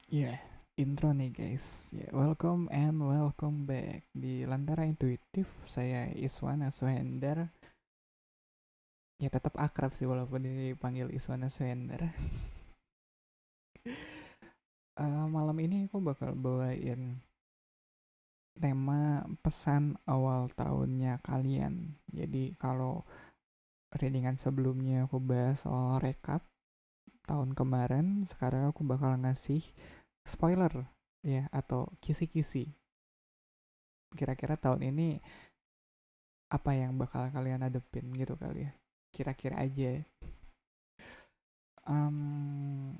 Ya, intro nih guys. Ya, welcome and welcome back di Lantara Intuitif. Saya Iswana Suhendar. Ya tetap akrab sih walaupun dipanggil Iswana Suhendar. Malam ini aku bakal bawain tema pesan awal tahunnya kalian. Jadi kalau readingan sebelumnya aku bahas soal recap tahun kemarin, sekarang aku bakal ngasih spoiler ya atau kisi-kisi. Kira-kira tahun ini apa yang bakal kalian hadepin gitu kali ya, kira-kira aja. um,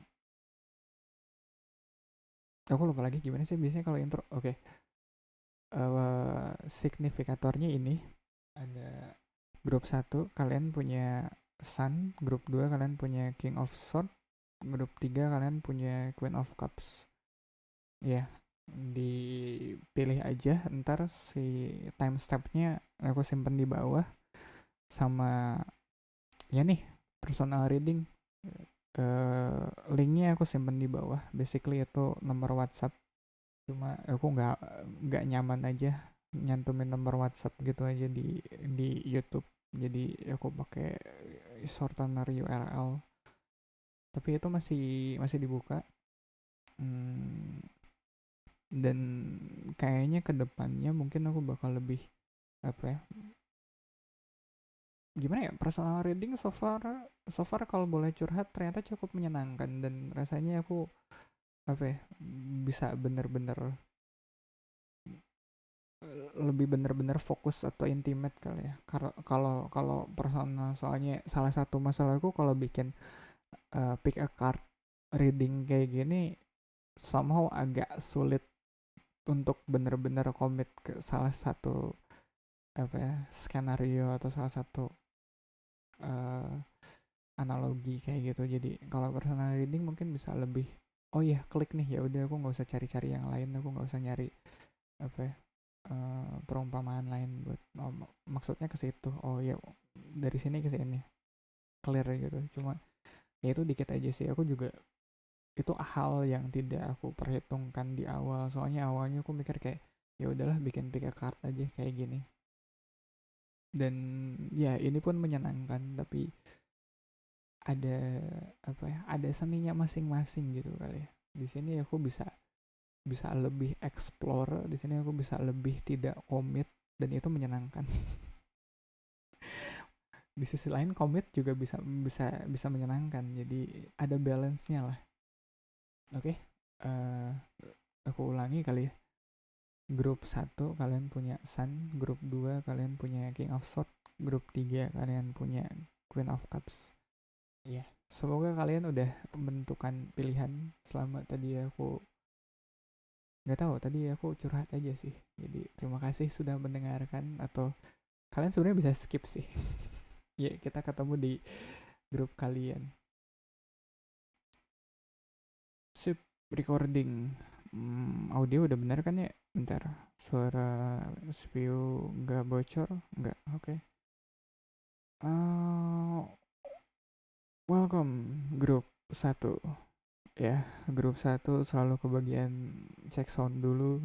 aku lupa lagi gimana sih biasanya kalau intro. Oke, signifikatornya ini ada grup satu kalian punya Sun, grup 2 kalian punya King of Sword, grup 3 kalian punya Queen of Cups. Ya, dipilih aja ntar si timestampnya aku simpen di bawah, sama ya nih personal reading, linknya aku simpen di bawah. Basically itu nomor WhatsApp, cuma aku nggak nyaman aja nyantumin nomor WhatsApp gitu aja di YouTube. Jadi aku pakai shortener URL, tapi itu masih masih dibuka. Hmm, dan kayaknya kedepannya mungkin aku bakal lebih apa ya, gimana ya, personal reading so far kalau boleh curhat ternyata cukup menyenangkan, dan rasanya aku apa ya, bisa bener-bener lebih bener-bener fokus atau intimate kali ya. Kalau kalau personal, soalnya salah satu masalahku kalau bikin pick a card reading kayak gini, somehow agak sulit untuk bener-bener komit ke salah satu apa ya, skenario atau salah satu eh, analogi kayak gitu. Jadi kalau personal reading mungkin bisa lebih, oh iya klik nih, ya udah aku nggak usah cari-cari yang lain, aku nggak usah nyari apa ya, perumpamaan lain buat, oh, maksudnya ke situ, oh ya dari sini ke sini, clear gitu. Cuma ya itu dikit aja sih, aku juga itu hal yang tidak aku perhitungkan di awal, soalnya awalnya aku mikir kayak ya udahlah bikin pick a card aja kayak gini. Dan ya ini pun menyenangkan, tapi ada apa ya, ada seninya masing-masing gitu kali ya. Di sini aku bisa bisa lebih explore, di sini aku bisa lebih tidak komit, dan itu menyenangkan. Di sisi lain komit juga bisa bisa bisa menyenangkan, jadi ada balance-nya lah. Oke, uh, aku ulangi kali ya. Grup satu kalian punya Sun, grup 2 kalian punya King of Swords, grup 3 kalian punya Queen of Cups. Iya, semoga kalian udah menentukan pilihan. Selama tadi aku nggak tahu, tadi aku curhat aja sih, jadi terima kasih sudah mendengarkan, atau kalian sebenarnya bisa skip sih. Ya kita ketemu di grup kalian. Sip, recording. Audio udah bener kan ya? Bentar, suara CPU nggak bocor? Nggak, oke. Okay. Welcome grup satu. Ya, grup satu selalu kebagian cek sound dulu.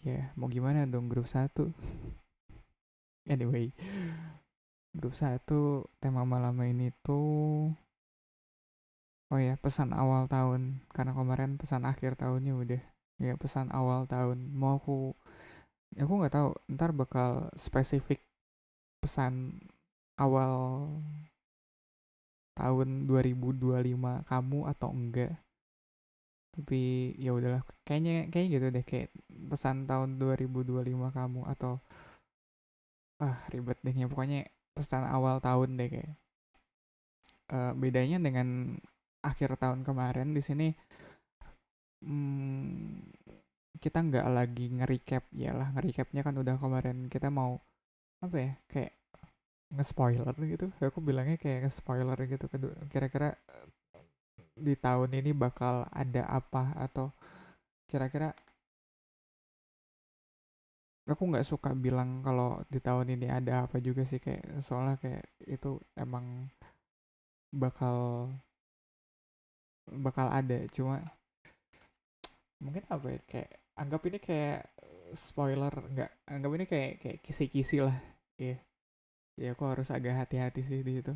Ya, mau gimana dong grup satu. Anyway, grup satu tema malam ini tuh, oh ya, pesan awal tahun. Karena kemarin pesan akhir tahunnya udah. Ya, pesan awal tahun. Mau aku nggak tahu. Ntar bakal spesifik pesan awal tahun 2025 kamu atau enggak. Tapi ya udahlah, kayaknya gitu deh, kayak pesan tahun 2025 kamu, atau ribet deh ya, pokoknya pesan awal tahun deh kayak. Bedanya dengan akhir tahun kemarin di sini, hmm, kita nggak lagi nge-recap, ya lah nge-recapnya kan udah kemarin. Kita mau apa ya, kayak nge-spoiler gitu, aku bilangnya kayak nge-spoiler gitu. Kira-kira di tahun ini bakal ada apa, atau kira-kira, aku nggak suka bilang kalau di tahun ini ada apa juga sih, kayak soalnya kayak itu emang bakal bakal ada, cuma mungkin apa ya, kayak anggap ini kayak spoiler, nggak, anggap ini kayak kayak kisi-kisi lah. Iya, ya aku harus agak hati-hati sih di situ.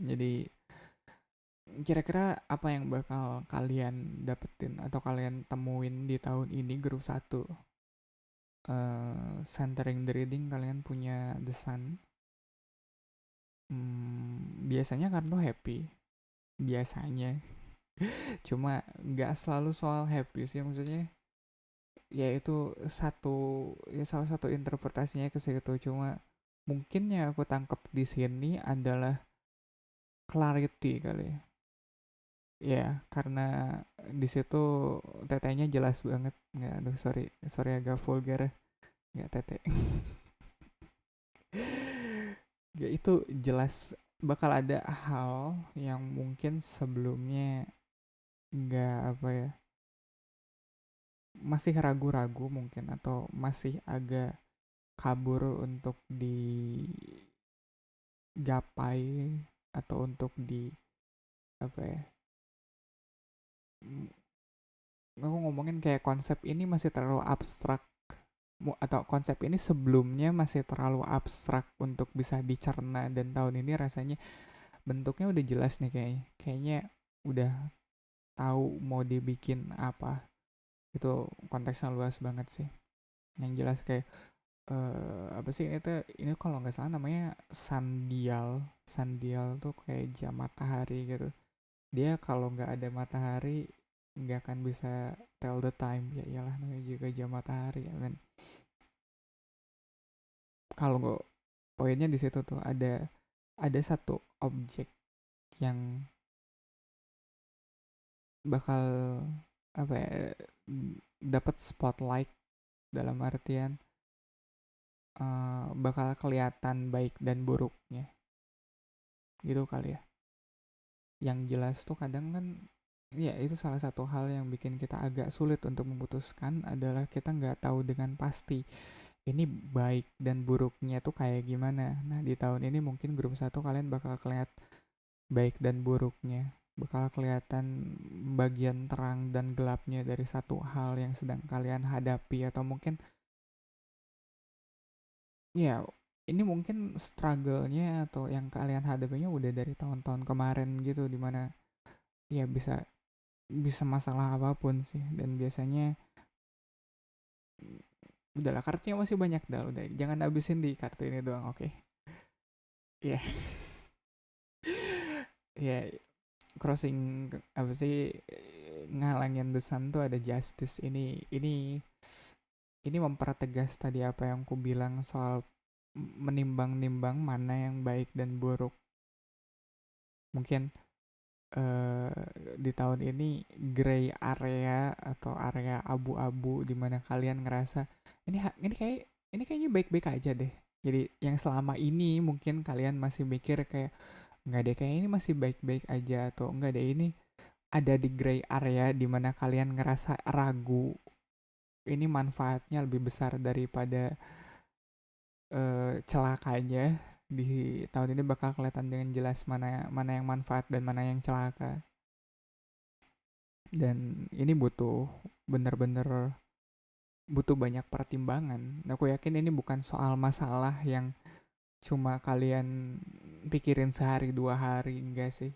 Jadi kira-kira apa yang bakal kalian dapetin atau kalian temuin di tahun ini grup satu, centering the reading, kalian punya The Sun. Biasanya kartu happy, biasanya. Cuma nggak selalu soal happy sih, maksudnya ya itu satu, ya salah satu interpretasinya ke situ. Cuma mungkin yang aku tangkap di sini adalah clarity kali ya. Ya, karena di situ tetenya jelas banget. Nggak, aduh sorry, sorry agak vulgar ya. Nggak tete. Ya itu jelas bakal ada hal yang mungkin sebelumnya nggak apa ya, masih ragu-ragu mungkin atau masih agak kabur untuk digapai atau untuk di apa ya, aku ngomongin kayak konsep ini masih terlalu abstrak, atau konsep ini sebelumnya masih terlalu abstrak untuk bisa dicerna, dan tahun ini rasanya bentuknya udah jelas nih, kayaknya udah tahu mau dibikin apa. Itu konteksnya luas banget sih. Yang jelas kayak apa sih ini tuh, ini kalau nggak salah namanya Sandial. Sandial tuh kayak jam matahari gitu. Dia kalau nggak ada matahari nggak akan bisa tell the time. Ya iyalah, namanya juga jam matahari ya kan. Kalau nggak, poinnya di situ tuh ada satu objek yang bakal apa ya, dapat spotlight, dalam artian bakal kelihatan baik dan buruknya gitu kali ya. Yang jelas tuh kadang kan, ya itu salah satu hal yang bikin kita agak sulit untuk memutuskan adalah kita nggak tahu dengan pasti ini baik dan buruknya tuh kayak gimana. Nah di tahun ini mungkin grup satu kalian bakal kelihatan baik dan buruknya, bakal kelihatan bagian terang dan gelapnya dari satu hal yang sedang kalian hadapi, atau mungkin ya ini mungkin struggle-nya atau yang kalian hadapinya udah dari tahun-tahun kemarin gitu, dimana ya bisa bisa masalah apapun sih, dan biasanya udahlah, kartunya masih banyak dah, udah jangan habisin di kartu ini doang, oke? Ya, ya, crossing apa sih, ngalangin the sun tuh ada justice. Ini mempertegas tadi apa yang ku bilang soal menimbang-nimbang mana yang baik dan buruk. Mungkin eh, di tahun ini gray area atau area abu-abu di mana kalian ngerasa ini kayak ini kayaknya baik-baik aja deh. Jadi yang selama ini mungkin kalian masih mikir kayak nggak deh, kayak ini masih baik-baik aja, atau enggak deh ini ada di gray area di mana kalian ngerasa ragu ini manfaatnya lebih besar daripada celakanya. Di tahun ini bakal kelihatan dengan jelas mana mana yang manfaat dan mana yang celaka. Dan ini butuh bener-bener butuh banyak pertimbangan. Aku yakin ini bukan soal masalah yang cuma kalian pikirin sehari dua hari, enggak sih.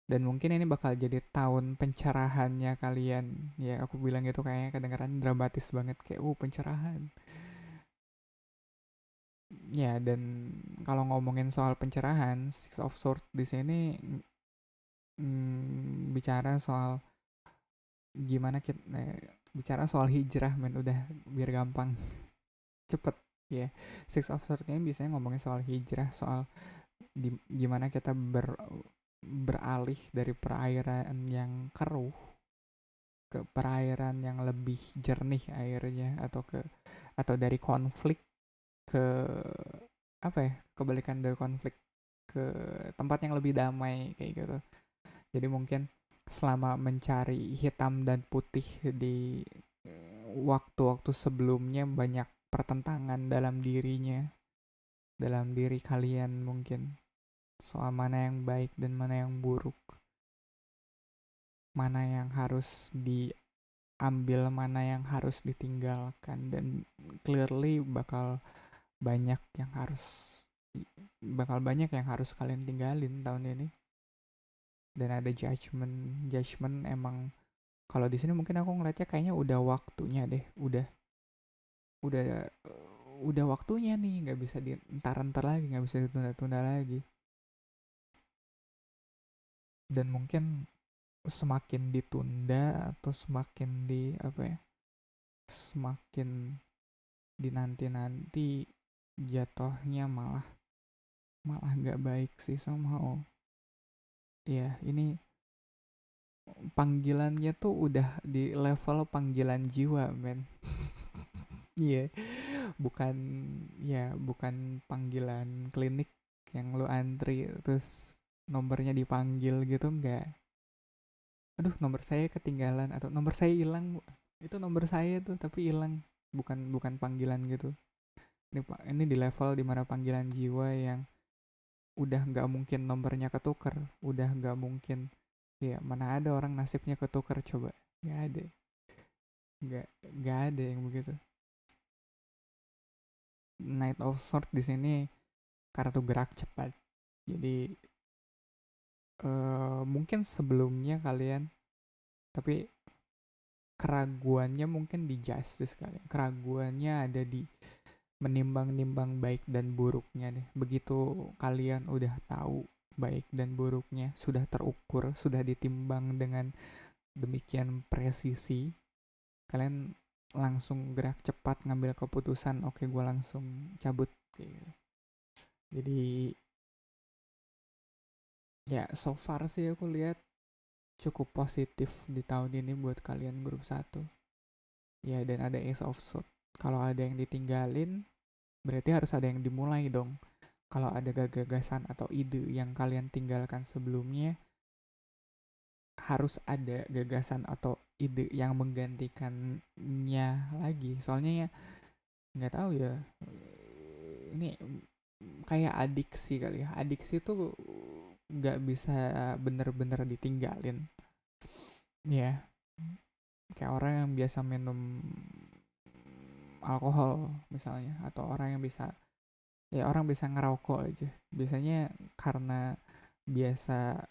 Dan mungkin ini bakal jadi tahun pencerahannya kalian. Ya aku bilang gitu kayaknya kedengeran dramatis banget, kayak pencerahan. Ya, dan kalau ngomongin soal pencerahan, Six of Swords di sini bicara soal gimana kita, bicara soal hijrah, men, udah biar gampang, cepet ya. Six of Swords ini biasanya ngomongin soal hijrah, soal gimana kita beralih dari perairan yang keruh ke perairan yang lebih jernih airnya, atau dari konflik ke apa ya, kebalikan dari konflik ke tempat yang lebih damai kayak gitu. Jadi mungkin selama mencari hitam dan putih di waktu-waktu sebelumnya, banyak pertentangan dalam dirinya, dalam diri kalian mungkin, soal mana yang baik dan mana yang buruk. mana yang harus diambil, mana yang harus ditinggalkan, dan clearly banyak yang harus bakal banyak yang harus kalian tinggalin tahun ini. Dan ada judgment emang. Kalau di sini mungkin aku ngeliatnya kayaknya udah waktunya deh, udah udah waktunya nih, nggak bisa di entar lagi, nggak bisa ditunda-tunda lagi. Dan mungkin semakin ditunda atau semakin semakin dinanti-nanti, jatuhnya malah malah nggak baik sih somehow. Ya ini panggilannya tuh udah di level panggilan jiwa, men. Iya, bukan bukan panggilan klinik yang lu antri terus nomornya dipanggil gitu, enggak. Aduh, nomor saya ketinggalan atau nomor saya hilang. Itu nomor saya tuh tapi hilang. Bukan panggilan gitu. Ini di level dimana panggilan jiwa yang udah nggak mungkin nomornya ketuker, udah nggak mungkin. Ya, mana ada orang nasibnya ketuker coba. Nggak ada. Nggak ada yang begitu. Knight of Swords di sini kartu gerak cepat. Jadi mungkin sebelumnya kalian, tapi keraguannya mungkin di Justice kali. Keraguannya ada di menimbang-nimbang baik dan buruknya nih. Begitu kalian udah tahu baik dan buruknya, sudah terukur, sudah ditimbang dengan demikian presisi, kalian langsung gerak cepat ngambil keputusan. Oke, gue langsung cabut gitu. Jadi ya so far sih aku lihat cukup positif di tahun ini buat kalian grup satu. Ya, dan ada Ace of Swords. Kalau ada yang ditinggalin, berarti harus ada yang dimulai dong. Kalau ada gagasan atau ide yang kalian tinggalkan sebelumnya, harus ada gagasan atau ide yang menggantikannya lagi. Soalnya ya nggak tahu ya, ini kayak adiksi kali ya. Adiksi tuh nggak bisa bener-bener ditinggalin. Ya, kayak orang yang biasa minum alkohol misalnya, atau orang bisa ngerokok aja. Biasanya karena biasa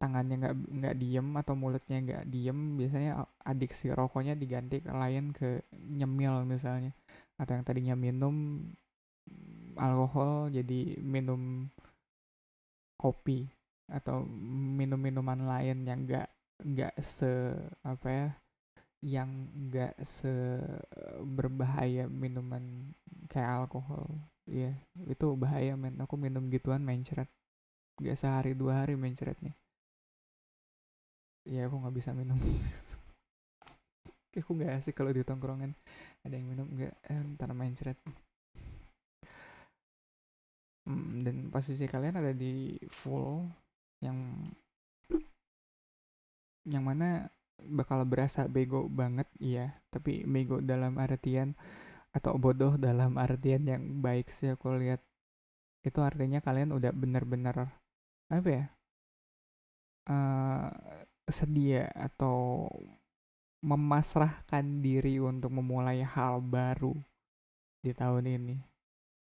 tangannya nggak diem atau mulutnya nggak diem, biasanya adiksi rokoknya diganti ke lain, ke nyemil misalnya, atau yang tadinya minum alkohol jadi minum kopi atau minum minuman lain yang nggak apa ya, yang nggak berbahaya minuman kayak alkohol. Iya, itu bahaya, men. Aku minum gituan mencret, nggak sehari 2 hari mencretnya. Ya aku nggak bisa minum. Aku nggak asik kalau di tongkrongan ada yang minum, nggak ntar mencret. Dan posisi kalian ada di full yang mana bakal berasa bego banget, iya, tapi bego dalam artian, atau bodoh dalam artian yang baik sih aku lihat. Itu artinya kalian udah bener-bener apa ya, uh, sedia atau memasrahkan diri untuk memulai hal baru di tahun ini,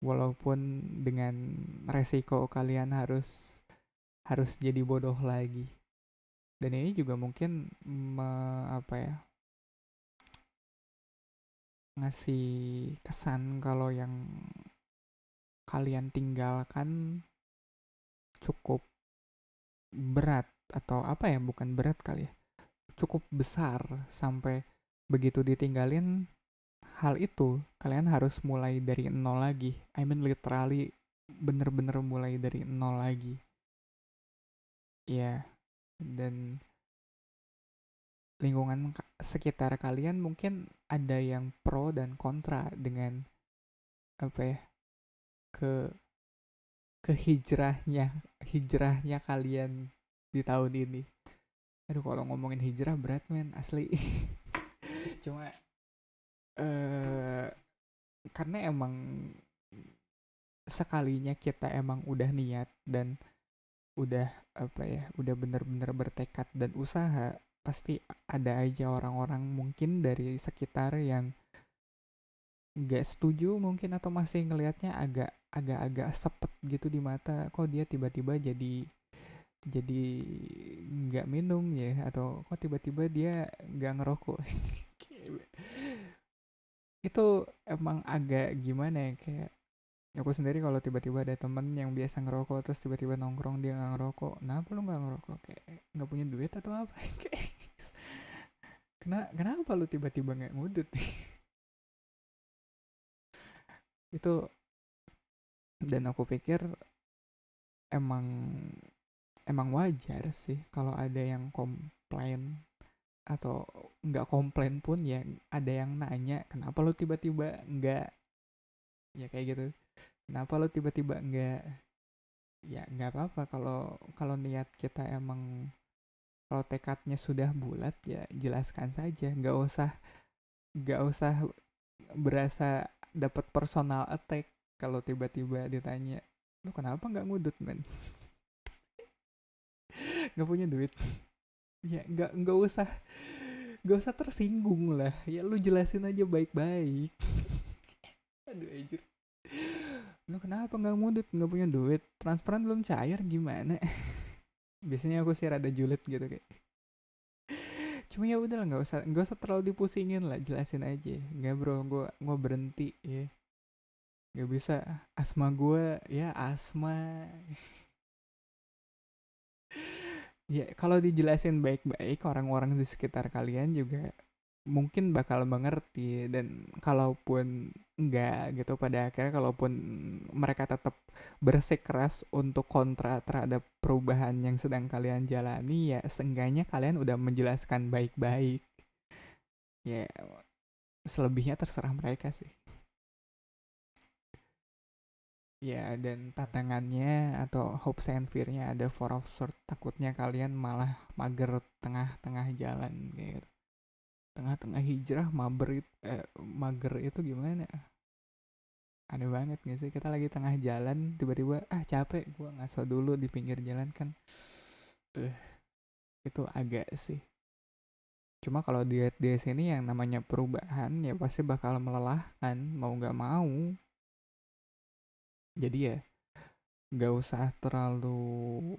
walaupun dengan resiko kalian harus jadi bodoh lagi. Dan ini juga mungkin apa ya, ngasih kesan kalau yang kalian tinggalkan cukup berat, atau apa ya, bukan berat kali ya, cukup besar, sampai begitu ditinggalin hal itu kalian harus mulai dari nol lagi. I mean literally bener-bener mulai dari nol lagi. Ya, dan lingkungan sekitar kalian mungkin ada yang pro dan kontra dengan apa ya, ke hijrahnya kalian di tahun ini. Aduh, kalau ngomongin hijrah berat, men, asli. Cuma karena emang sekalinya kita emang udah niat dan udah apa ya, udah bener-bener bertekad dan usaha, pasti ada aja orang-orang mungkin dari sekitar yang nggak setuju mungkin atau masih ngelihatnya agak-agak sepet gitu di mata, kok dia tiba-tiba jadi nggak minum ya, atau kok tiba-tiba dia nggak ngerokok. Itu emang agak gimana ya, kayak aku sendiri kalau tiba-tiba ada temen yang biasa ngerokok terus tiba-tiba nongkrong dia nggak ngerokok, kenapa lu nggak ngerokok, kayak nggak punya duit atau apa? Kayak, kenapa lu tiba-tiba nggak ngudut? Itu, dan aku pikir emang emang wajar sih kalau ada yang komplain, atau nggak komplain pun ya ada yang nanya kenapa lu tiba-tiba nggak, ya kayak gitu, kenapa lu tiba-tiba nggak, ya nggak apa-apa kalau kalau niat kita emang, kalau tekadnya sudah bulat ya jelaskan saja, nggak usah berasa dapat personal attack kalau tiba-tiba ditanya lu kenapa nggak ngudut men, nggak punya duit, ya nggak usah tersinggung lah ya, lu jelasin aja baik-baik. Aduh anjir, lu kenapa nggak ngudut, nggak punya duit, transferan belum cair gimana? Biasanya aku sih rada julid gitu kayak, cuma ya udah lah, nggak usah terlalu dipusingin lah, jelasin aja nggak bro, gue berhenti ya, nggak bisa, asma gue ya asma. Ya kalau dijelasin baik-baik orang-orang di sekitar kalian juga mungkin bakal mengerti, dan kalaupun enggak gitu pada akhirnya, kalaupun mereka tetap bersikeras untuk kontra terhadap perubahan yang sedang kalian jalani, ya seenggaknya kalian udah menjelaskan baik-baik. Ya selebihnya terserah mereka sih. Ya, dan tantangannya atau hopes and fear-nya ada four of swords, takutnya kalian malah mager tengah-tengah jalan kayak gitu. Tengah-tengah hijrah mager itu gimana? Aneh banget gak sih, kita lagi tengah jalan tiba-tiba capek gua ngaso dulu di pinggir jalan kan. Eh, itu agak sih. Cuma kalau di sini yang namanya perubahan ya pasti bakal melelahkan mau nggak mau. Jadi ya nggak usah terlalu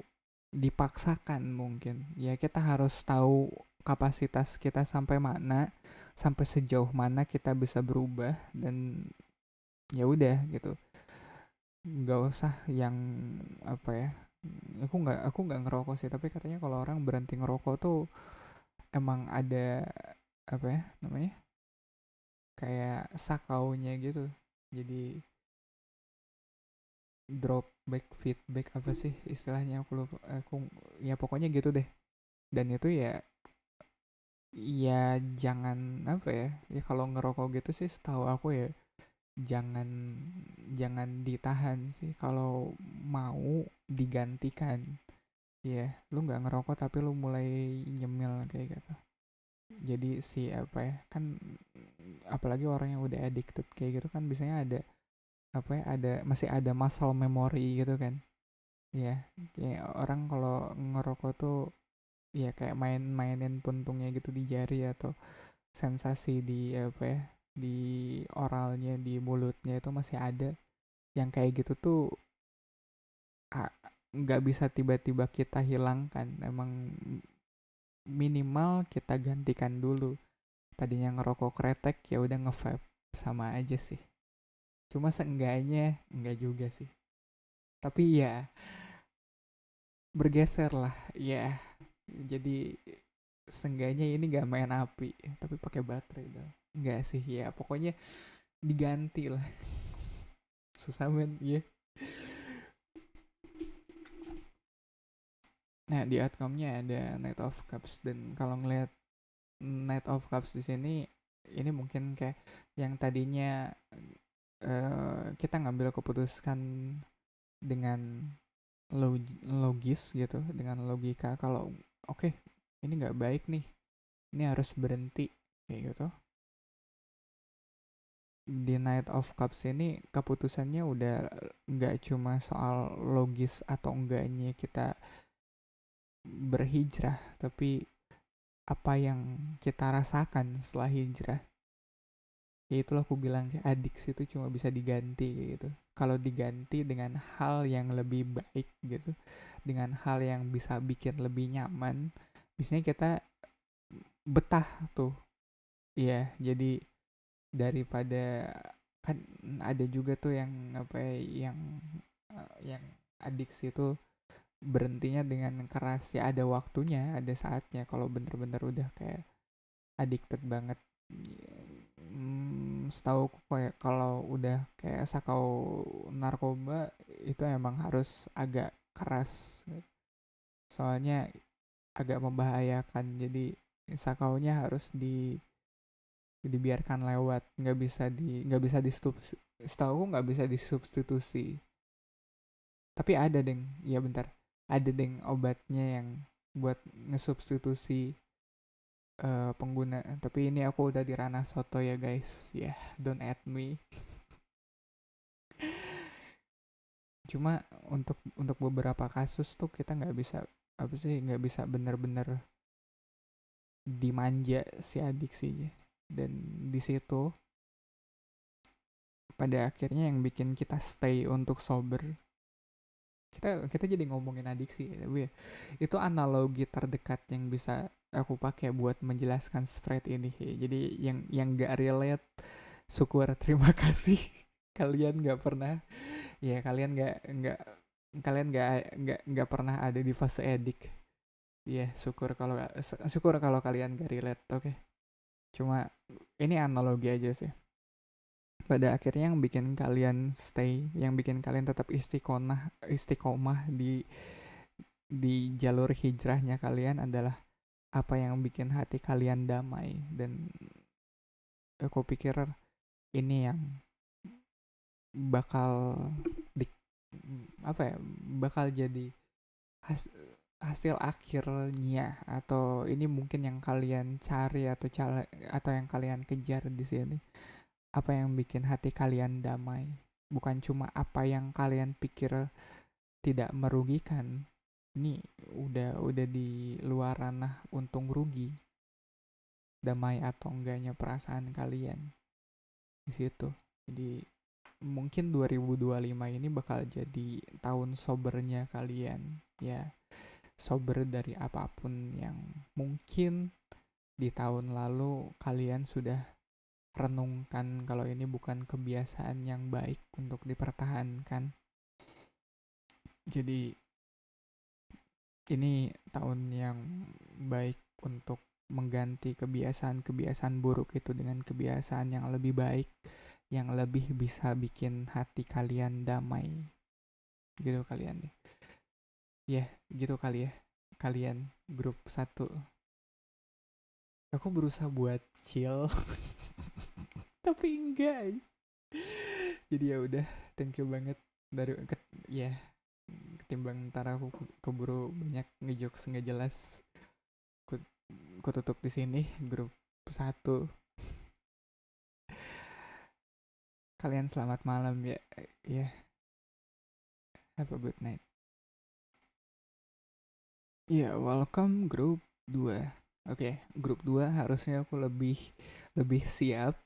dipaksakan mungkin. Ya kita harus tahu kapasitas kita sampai mana, sampai sejauh mana kita bisa berubah, dan ya udah gitu, nggak usah yang apa ya, aku nggak ngerokok sih, tapi katanya kalau orang berhenti ngerokok tuh emang ada apa ya namanya, kayak sakaunya gitu, jadi drop back feedback apa sih istilahnya, aku lupa, aku ya pokoknya gitu deh. Dan itu ya, ya jangan apa ya, ya kalau ngerokok gitu sih setahu aku ya jangan jangan ditahan sih, kalau mau digantikan. Iya, lu nggak ngerokok tapi lu mulai nyemil kayak gitu. Jadi si apa ya, kan apalagi orang yang udah addicted kayak gitu kan biasanya ada apa ya, ada masih ada muscle memory gitu kan. Iya, kayak orang kalau ngerokok tuh ya kayak mainin puntungnya gitu di jari, atau sensasi di apa ya, di oralnya, di mulutnya itu masih ada. Yang kayak gitu tuh nggak bisa tiba-tiba kita hilangkan, emang minimal kita gantikan dulu. Tadinya ngerokok kretek ya udah nge-vape, sama aja sih. Cuma seenggaknya enggak juga sih, tapi ya bergeser lah ya, jadi seenggaknya ini gak main api tapi pakai baterai dong. Enggak sih ya, pokoknya diganti lah. Susah men ya. Nah di outcome-nya ada Knight of Cups, dan kalau ngelihat Knight of Cups di sini, ini mungkin kayak yang tadinya kita ngambil keputusan dengan logis gitu, dengan logika kalau oke, ini nggak baik nih, ini harus berhenti kayak gitu. Di Knight of Cups ini keputusannya udah nggak cuma soal logis atau enggaknya kita berhijrah, tapi apa yang kita rasakan setelah hijrah. Ya itulah aku bilang kayak adiksi itu cuma bisa diganti kayak gitu. Kalau diganti dengan hal yang lebih baik gitu, dengan hal yang bisa bikin lebih nyaman, biasanya kita betah tuh. Iya, jadi daripada kan ada juga tuh yang apa ya, yang adiksi itu berhentinya dengan keras, ya ada waktunya, ada saatnya. Kalau bener-bener udah kayak addicted banget, setahu aku kayak kalau udah kayak sakau narkoba itu emang harus agak keras, soalnya agak membahayakan. Jadi sakaunya harus dibiarkan lewat, nggak bisa di setahu aku nggak bisa disubstitusi. Tapi ada deng, ya bentar, ada deng obatnya yang buat ngesubstitusi pengguna. Tapi ini aku udah di ranah soto ya guys, ya yeah, don't at me. Cuma untuk beberapa kasus tuh kita nggak bisa, apa sih, nggak bisa bener-bener dimanja si adiksinya. Dan di situ pada akhirnya yang bikin kita stay untuk sober, kita jadi ngomongin adiksi ya, tapi ya, itu analogi terdekat yang bisa aku pakai buat menjelaskan spread ini ya. Jadi yang gak relate, syukur, terima kasih. Kalian nggak pernah, ya kalian nggak pernah ada di fase edik. Ya syukur kalau kalian gak relate, oke. Cuma ini analogi aja sih. Pada akhirnya yang bikin kalian stay, yang bikin kalian tetap istiqomah di jalur hijrahnya kalian adalah apa yang bikin hati kalian damai. Dan aku pikir ini yang bakal di, apa ya, bakal jadi has, hasil akhirnya, atau ini mungkin yang kalian cari atau yang kalian kejar di sini. Apa yang bikin hati kalian damai, bukan cuma apa yang kalian pikir tidak merugikan. Ini udah di luar ranah untung rugi, damai atau enggaknya perasaan kalian di situ. Jadi mungkin 2025 ini bakal jadi tahun sobernya kalian ya. Sober dari apapun yang mungkin di tahun lalu kalian sudah renungkan kalau ini bukan kebiasaan yang baik untuk dipertahankan. Jadi ini tahun yang baik untuk mengganti kebiasaan-kebiasaan buruk itu dengan kebiasaan yang lebih baik, yang lebih bisa bikin hati kalian damai. Gitu kalian deh. Ya, gitu kali ya. Kalian grup 1. Aku berusaha buat chill tapi enggak. Jadi ya udah, thank you banget ya, ketimbang ntar aku keburu banyak ngejokes nggak jelas. Aku, aku tutup di sini grup 1. Kalian selamat malam ya. Ya, have a good night. Ya, welcome grup 2. Oke, grup 2 harusnya aku lebih siap.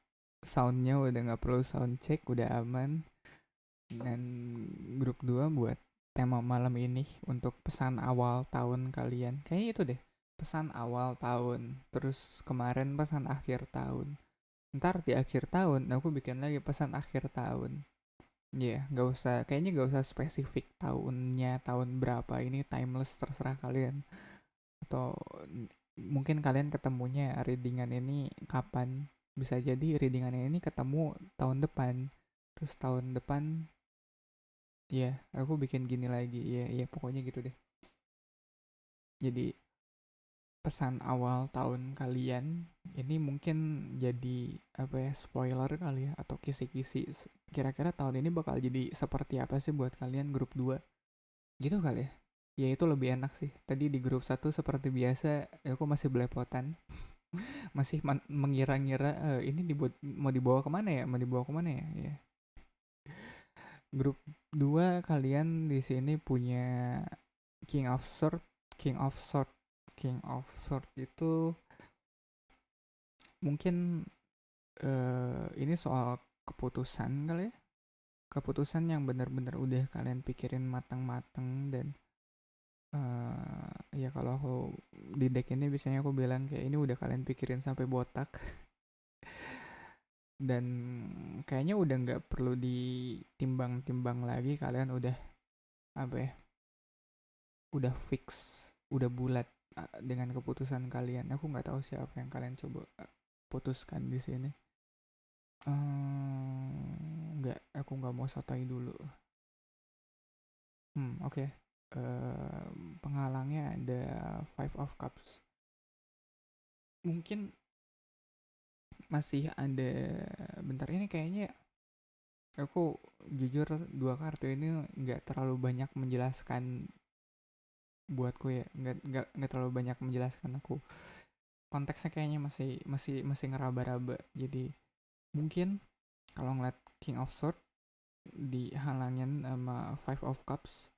Soundnya udah nggak perlu sound check, udah aman. Dan grup 2 buat tema malam ini untuk pesan awal tahun kalian. Kayaknya itu deh, pesan awal tahun. Terus kemarin pesan akhir tahun. Ntar di akhir tahun aku bikin lagi pesan akhir tahun. Ya, yeah, kayaknya nggak usah spesifik tahunnya, tahun berapa. Ini timeless, terserah kalian. Atau mungkin kalian ketemunya readingan ini kapan. Bisa jadi readingan ini ketemu tahun depan. Terus tahun depan, ya aku bikin gini lagi. Ya pokoknya gitu deh. Jadi pesan awal tahun kalian ini mungkin jadi apa ya, spoiler kali ya, atau kisi-kisi kira-kira tahun ini bakal jadi seperti apa sih buat kalian grup 2 gitu kali ya. Ya itu lebih enak sih. Tadi di grup 1 seperti biasa aku masih belepotan. Masih mengira-ngira ini mau dibawa kemana ya, ya. Grup 2 kalian di sini punya King of Sword. King of Sword itu Mungkin ini soal keputusan kali ya. Keputusan yang benar-benar udah kalian pikirin matang-matang dan ya kalau aku di deck ini biasanya aku bilang kayak ini udah kalian pikirin sampai botak dan kayaknya udah nggak perlu ditimbang-timbang lagi, kalian udah apa ya, udah fix, udah bulat dengan keputusan kalian. Aku nggak tahu siapa yang kalian coba putuskan di sini. Nggak, aku nggak mau sotoy dulu. Oke. Penghalangnya ada Five of Cups. Mungkin masih ada, bentar ini kayaknya aku jujur dua kartu ini nggak terlalu banyak menjelaskan buatku ya, nggak terlalu banyak menjelaskan aku. Konteksnya kayaknya masih ngeraba-raba. Jadi mungkin kalau ngeliat King of Swords dihalangin sama Five of Cups,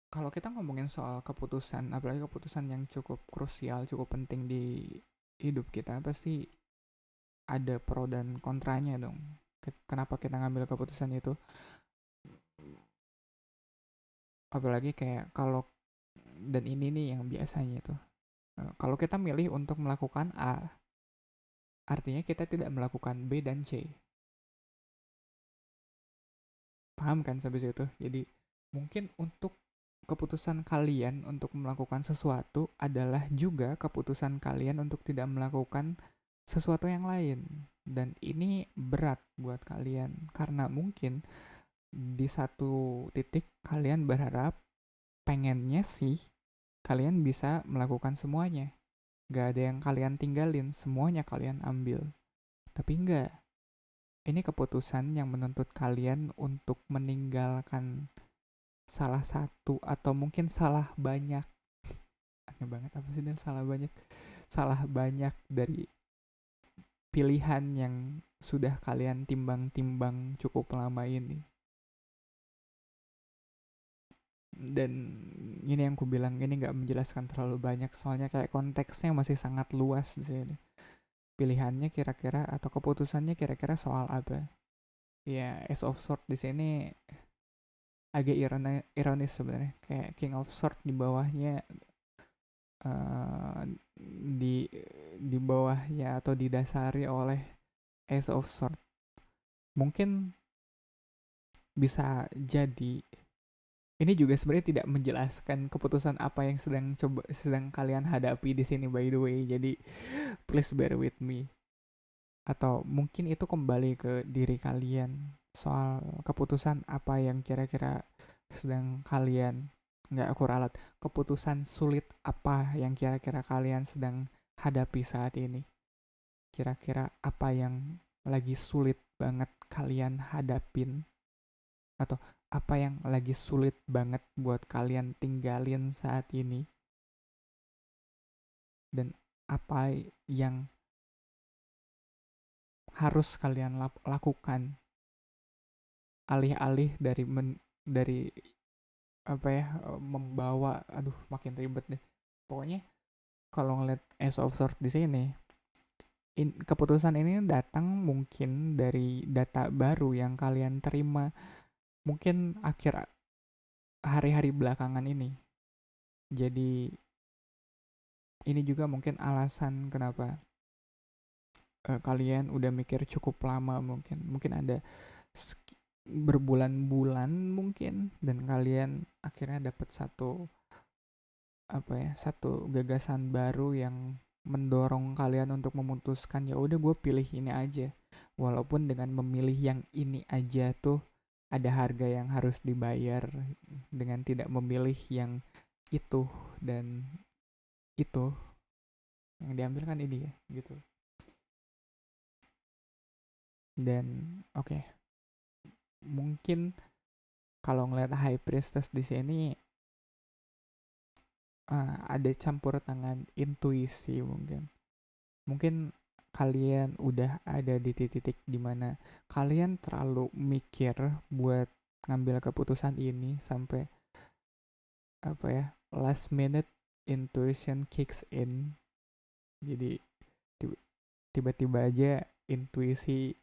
kalau kita ngomongin soal keputusan, apalagi keputusan yang cukup krusial, cukup penting di hidup kita, pasti ada pro dan kontranya dong. Kenapa kita ngambil keputusan itu? Apalagi kayak kalau, dan ini nih yang biasanya tuh, kalau kita milih untuk melakukan A, artinya kita tidak melakukan B dan C. Paham kan sampai situ? Jadi mungkin untuk keputusan kalian untuk melakukan sesuatu adalah juga keputusan kalian untuk tidak melakukan sesuatu yang lain. Dan ini berat buat kalian karena mungkin di satu titik kalian berharap, pengennya sih kalian bisa melakukan semuanya. Gak ada yang kalian tinggalin, semuanya kalian ambil. Tapi enggak, ini keputusan yang menuntut kalian untuk meninggalkan salah satu atau mungkin salah banyak. Aneh banget apa sih dan salah banyak? Salah banyak dari pilihan yang sudah kalian timbang-timbang cukup lama ini. Dan ini yang ku bilang ini nggak menjelaskan terlalu banyak soalnya kayak konteksnya masih sangat luas di sini. Pilihannya kira-kira atau keputusannya kira-kira soal apa? Ya, Ace of Swords di sini agak ironis sebenarnya. Kayak King of Swords di bawahnya, eh, di bawahnya atau didasari oleh Ace of Swords. Mungkin bisa jadi ini juga sebenarnya tidak menjelaskan keputusan apa yang sedang kalian hadapi di sini, by the way. Jadi please bear with me. Atau mungkin itu kembali ke diri kalian soal keputusan apa yang kira-kira sedang kalian, nggak aku ralat, keputusan sulit apa yang kira-kira kalian sedang hadapi saat ini. Kira-kira apa yang lagi sulit banget kalian hadapin, atau apa yang lagi sulit banget buat kalian tinggalin saat ini, dan apa yang harus kalian lakukan alih-alih dari apa ya, membawa, aduh makin ribet deh. Pokoknya kalau ngeliat Ace of Swords di sini, keputusan ini datang mungkin dari data baru yang kalian terima mungkin akhir hari-hari belakangan ini. Jadi ini juga mungkin alasan kenapa kalian udah mikir cukup lama, mungkin ada berbulan-bulan mungkin, dan kalian akhirnya dapat satu apa ya, satu gagasan baru yang mendorong kalian untuk memutuskan ya udah gue pilih ini aja, walaupun dengan memilih yang ini aja tuh ada harga yang harus dibayar dengan tidak memilih yang itu, dan itu yang diambil kan ini ya gitu. Dan oke, okay, mungkin kalau ngeliat High Priestess di sini ada campur tangan intuisi. Mungkin kalian udah ada di titik dimana kalian terlalu mikir buat ngambil keputusan ini sampai apa ya, last minute intuition kicks in Jadi tiba-tiba aja intuisi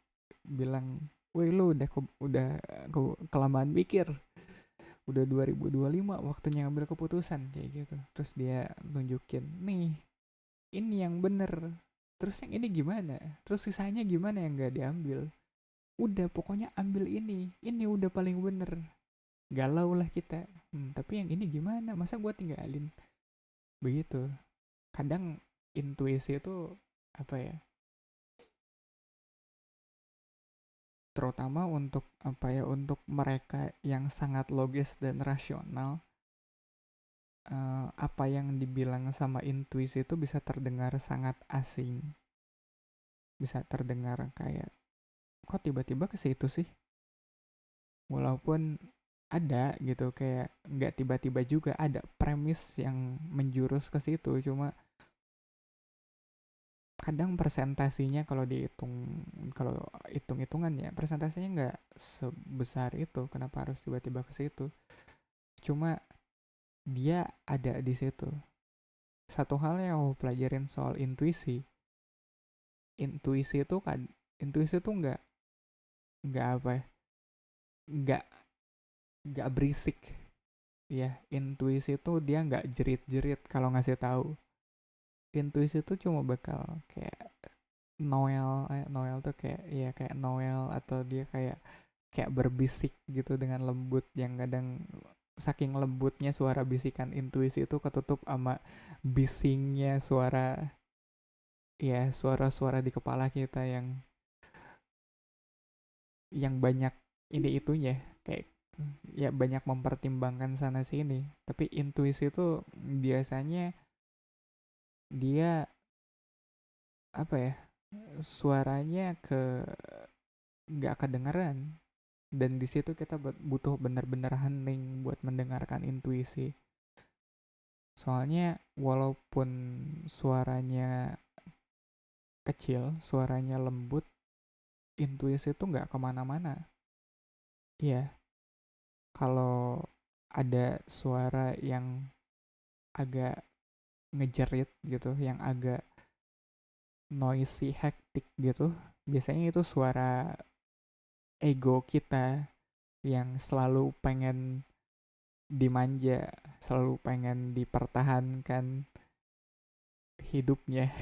bilang, woi lu udah kelamaan mikir, udah 2025 waktunya ngambil keputusan kayak gitu. Terus dia nunjukin nih, ini yang bener, terus yang ini gimana, terus sisanya gimana yang nggak diambil, udah pokoknya ambil ini udah paling bener. Galau lah kita, tapi yang ini gimana, masa gue tinggalin, begitu. Kadang intuisi itu apa ya, terutama untuk apa ya, untuk mereka yang sangat logis dan rasional, apa yang dibilang sama intuisi itu bisa terdengar sangat asing, bisa terdengar kayak kok tiba-tiba ke situ sih, walaupun ada gitu, kayak nggak tiba-tiba juga ada premis yang menjurus ke situ, cuma kadang presentasinya kalau dihitung, kalau hitung-hitungan ya presentasinya nggak sebesar itu, kenapa harus tiba-tiba ke situ, cuma dia ada di situ. Satu hal yang aku pelajarin soal intuisi, intuisi itu kan, intuisi itu nggak apa ya, nggak nggak berisik ya. Intuisi itu dia nggak jerit-jerit kalau ngasih tahu. Intuisi itu cuma bakal kayak Noel tuh kayak ya kayak Noel, atau dia kayak berbisik gitu dengan lembut, yang kadang saking lembutnya suara bisikan intuisi itu ketutup sama bisingnya suara, ya suara-suara di kepala kita yang banyak ini itunya, kayak ya banyak mempertimbangkan sana sini. Tapi intuisi itu biasanya dia apa ya, suaranya nggak kedengeran, dan di situ kita butuh benar-benar hening buat mendengarkan intuisi. Soalnya walaupun suaranya kecil, suaranya lembut, intuisi itu nggak kemana-mana. Iya, kalau ada suara yang agak ngejerit gitu, yang agak noisy, hectic gitu, biasanya itu suara ego kita yang selalu pengen dimanja, selalu pengen dipertahankan hidupnya.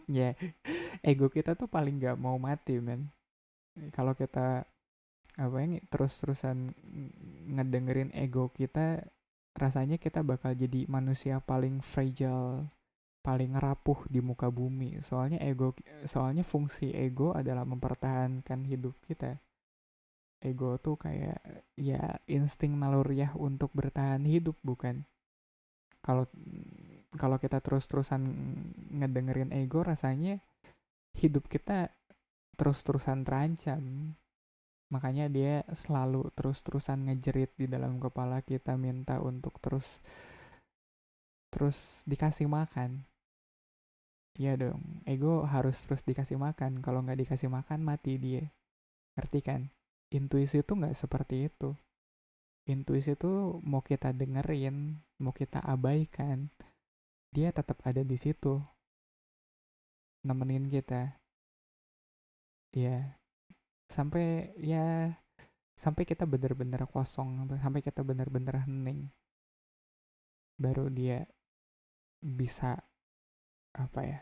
Ya, ego kita tuh paling gak mau mati, men. Kalau kita apa ini terus-terusan ngedengerin ego kita, rasanya kita bakal jadi manusia paling fragile, paling rapuh di muka bumi. Soalnya fungsi ego adalah mempertahankan hidup kita. Ego tuh kayak ya insting naluriah untuk bertahan hidup, bukan? Kalau kalau kita terus-terusan ngedengerin ego, rasanya hidup kita terus-terusan terancam. Makanya dia selalu terus-terusan ngejerit di dalam kepala kita, minta untuk terus terus dikasih makan. Iya dong, ego harus terus dikasih makan. Kalau nggak dikasih makan, mati dia. Ngerti kan? Intuisi itu nggak seperti itu. Intuisi itu mau kita dengerin, mau kita abaikan, dia tetap ada di situ, nemenin kita. Ya, sampai ya sampai kita bener-bener kosong, sampai kita bener-bener hening, baru dia bisa apa ya,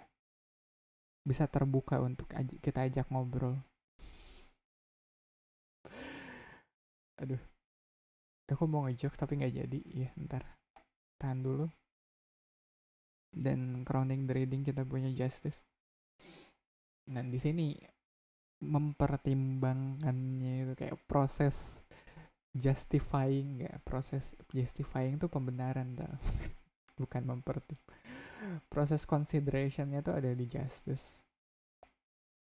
bisa terbuka untuk kita ajak ngobrol. Aduh, aku mau ngejokes tapi nggak jadi ya, ntar tahan dulu. Dan crowning the reading kita punya justice. Nah di sini mempertimbangkannya itu kayak proses justifying, ya proses justifying itu pembenaran tuh. Bukan proses considerationnya tuh ada di justice.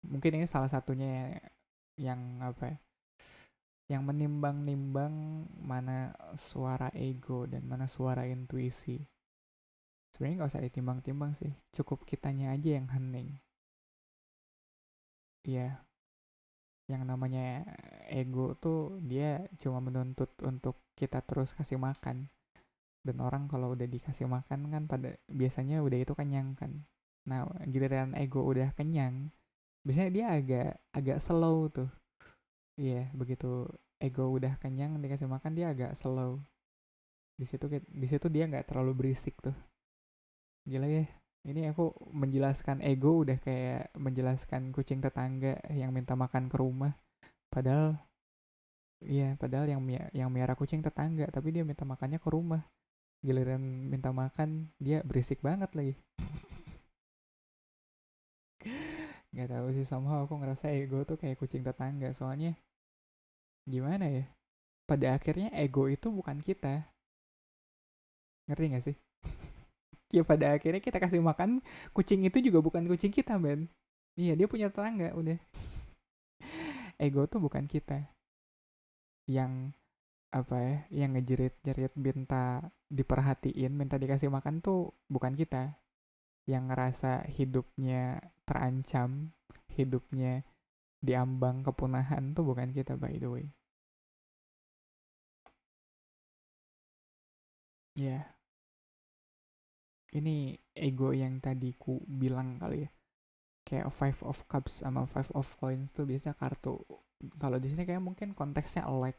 Mungkin ini salah satunya yang apa ya, yang menimbang-nimbang mana suara ego dan mana suara intuisi. Sebenarnya nggak usah ditimbang-timbang sih, cukup kitanya aja yang hening. Iya, yang namanya ego tuh dia cuma menuntut untuk kita terus kasih makan. Dan orang kalau udah dikasih makan kan pada biasanya udah itu kenyang kan. Nah, giliran ego udah kenyang, biasanya dia agak agak slow tuh. Iya, begitu ego udah kenyang dikasih makan dia agak slow. Di situ dia nggak terlalu berisik tuh. Gila ya. Ini aku menjelaskan ego udah kayak menjelaskan kucing tetangga yang minta makan ke rumah. Padahal padahal yang miara kucing tetangga, tapi dia minta makannya ke rumah. Giliran minta makan, dia berisik banget lagi. Nggak tahu sih, somehow aku ngerasa ego tuh kayak kucing tetangga. Soalnya gimana ya? Pada akhirnya ego itu bukan kita. Ngerti gak sih? Ya pada akhirnya kita kasih makan kucing itu juga bukan kucing kita, Ben. Iya, dia punya tetangga, udah. Ego tuh bukan kita. Yang apa ya, yang ngejerit-jerit minta diperhatiin, minta dikasih makan tuh bukan kita. Yang ngerasa hidupnya terancam, hidupnya diambang kepunahan tuh bukan kita, by the way. Ya, ini ego yang tadi ku bilang kali ya. Kayak Five of Cups sama Five of Coins tuh biasanya kartu. Kalau di sini kayak mungkin konteksnya lack.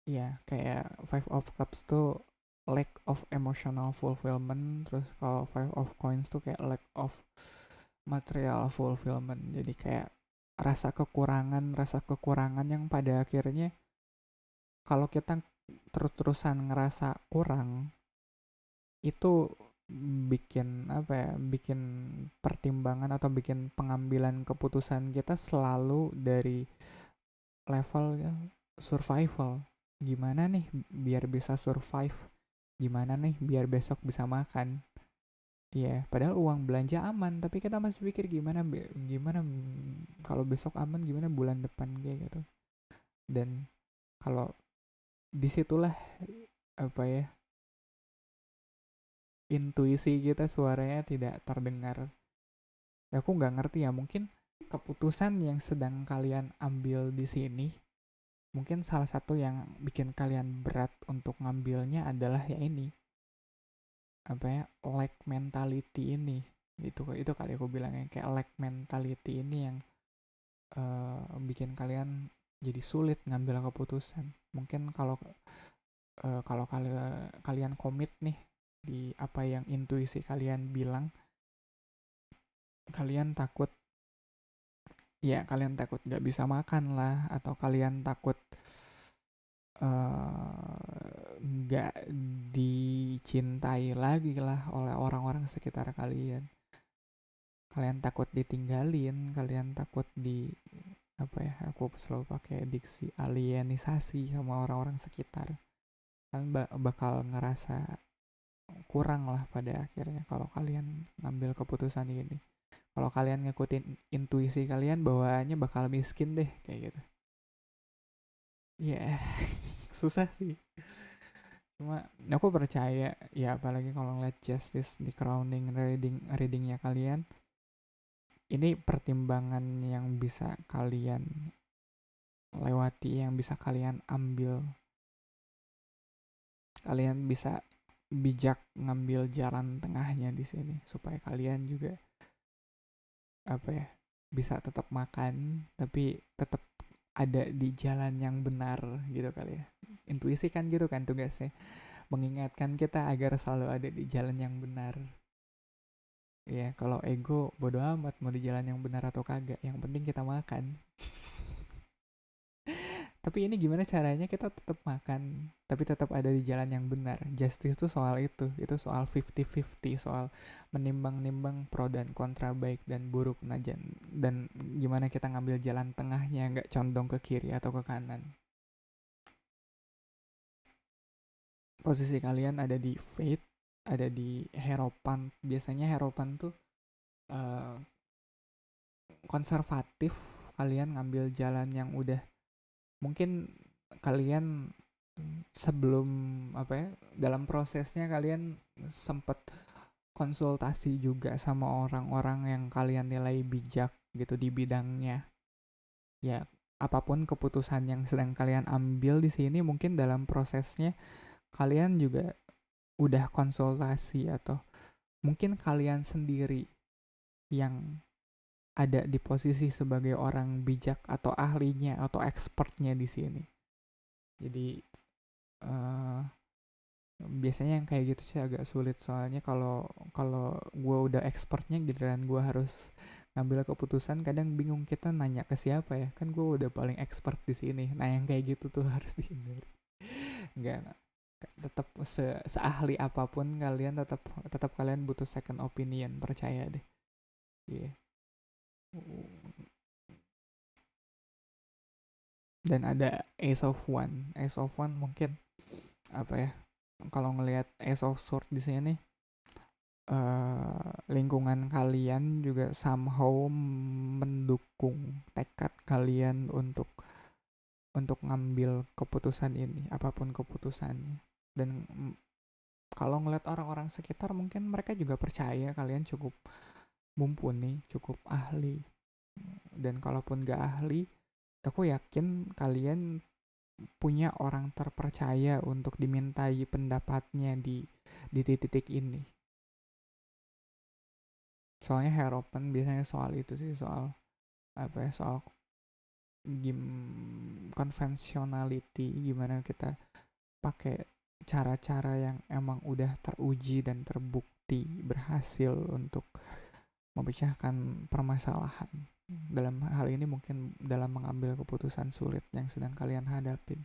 Ya, kayak Five of Cups tuh lack of emotional fulfillment. Terus kalau Five of Coins tuh kayak lack of material fulfillment. Jadi kayak rasa kekurangan yang pada akhirnya kalau kita terus-terusan ngerasa kurang, itu bikin apa ya, bikin pertimbangan atau bikin pengambilan keputusan kita selalu dari level survival. Gimana nih biar bisa survive, gimana nih biar besok bisa makan. Iya, padahal uang belanja aman, tapi kita masih pikir gimana kalau besok aman, gimana bulan depan kayak gitu. Dan kalau disitulah apa ya, intuisi kita suaranya tidak terdengar. Ya, aku nggak ngerti ya, mungkin keputusan yang sedang kalian ambil di sini, mungkin salah satu yang bikin kalian berat untuk ngambilnya adalah ya ini, apa ya, lack mentality ini. Itu kali aku bilangnya, kayak lack mentality ini yang bikin kalian jadi sulit ngambil keputusan. Mungkin kalau kalian komit nih di apa yang intuisi kalian bilang, kalian takut, ya kalian takut nggak bisa makan lah, atau kalian takut nggak dicintai lagi lah oleh orang-orang sekitar kalian. Kalian takut ditinggalin, kalian takut di apa ya, aku selalu pakai diksi alienisasi sama orang-orang sekitar. Kalian bakal ngerasa kurang lah pada akhirnya kalau kalian ngambil keputusan ini. Kalau kalian ngikutin intuisi kalian, bawaannya bakal miskin deh kayak gitu. Ya, yeah. Susah sih. Cuma aku percaya ya, apalagi kalau ngeliat Justice di crowning readingnya kalian, ini pertimbangan yang bisa kalian lewati, yang bisa kalian ambil. Kalian bisa bijak ngambil jalan tengahnya di sini supaya kalian juga apa ya, bisa tetap makan tapi tetap ada di jalan yang benar gitu kali ya. Intuisi kan gitu kan tugasnya, mengingatkan kita agar selalu ada di jalan yang benar. Ya, kalau ego bodo amat mau di jalan yang benar atau kagak, yang penting kita makan. Tapi ini gimana caranya kita tetap makan tapi tetap ada di jalan yang benar. Justice itu soal itu soal 50-50, soal menimbang-nimbang pro dan kontra, baik dan buruk. Nah, dan gimana kita ngambil jalan tengahnya, nggak condong ke kiri atau ke kanan. Posisi kalian ada di Fate, ada di Hierophant. Biasanya Hierophant tuh uh, konservatif. Kalian ngambil jalan yang udah, mungkin kalian sebelum apa ya, dalam prosesnya kalian sempet konsultasi juga sama orang-orang yang kalian nilai bijak gitu di bidangnya. Ya, apapun keputusan yang sedang kalian ambil di sini, mungkin dalam prosesnya kalian juga udah konsultasi, atau mungkin kalian sendiri yang ada di posisi sebagai orang bijak atau ahlinya atau expertnya di sini. Jadi eh biasanya yang kayak gitu sih agak sulit, soalnya kalau kalau gue udah expertnya giliran gue harus ngambil keputusan, kadang bingung kita nanya ke siapa ya, kan gue udah paling expert di sini. Nah yang kayak gitu tuh harus dihindari. Enggak, tetap seahli apapun kalian, tetap tetap kalian butuh second opinion, percaya deh. Iya. Dan ada Ace of One mungkin apa ya, kalau ngelihat Ace of Sword di sini, lingkungan kalian juga somehow mendukung tekad kalian untuk ngambil keputusan ini, apapun keputusannya. Dan kalau ngeliat orang-orang sekitar, mungkin mereka juga percaya kalian cukup mumpuni, cukup ahli. Dan kalaupun gak ahli, aku yakin kalian punya orang terpercaya untuk dimintai pendapatnya di titik ini. Soalnya harapan biasanya soal itu sih, soal apa ya, soal conventionality, gimana kita pakai cara-cara yang emang udah teruji dan terbukti berhasil untuk memecahkan permasalahan. Dalam hal ini mungkin dalam mengambil keputusan sulit yang sedang kalian hadapin.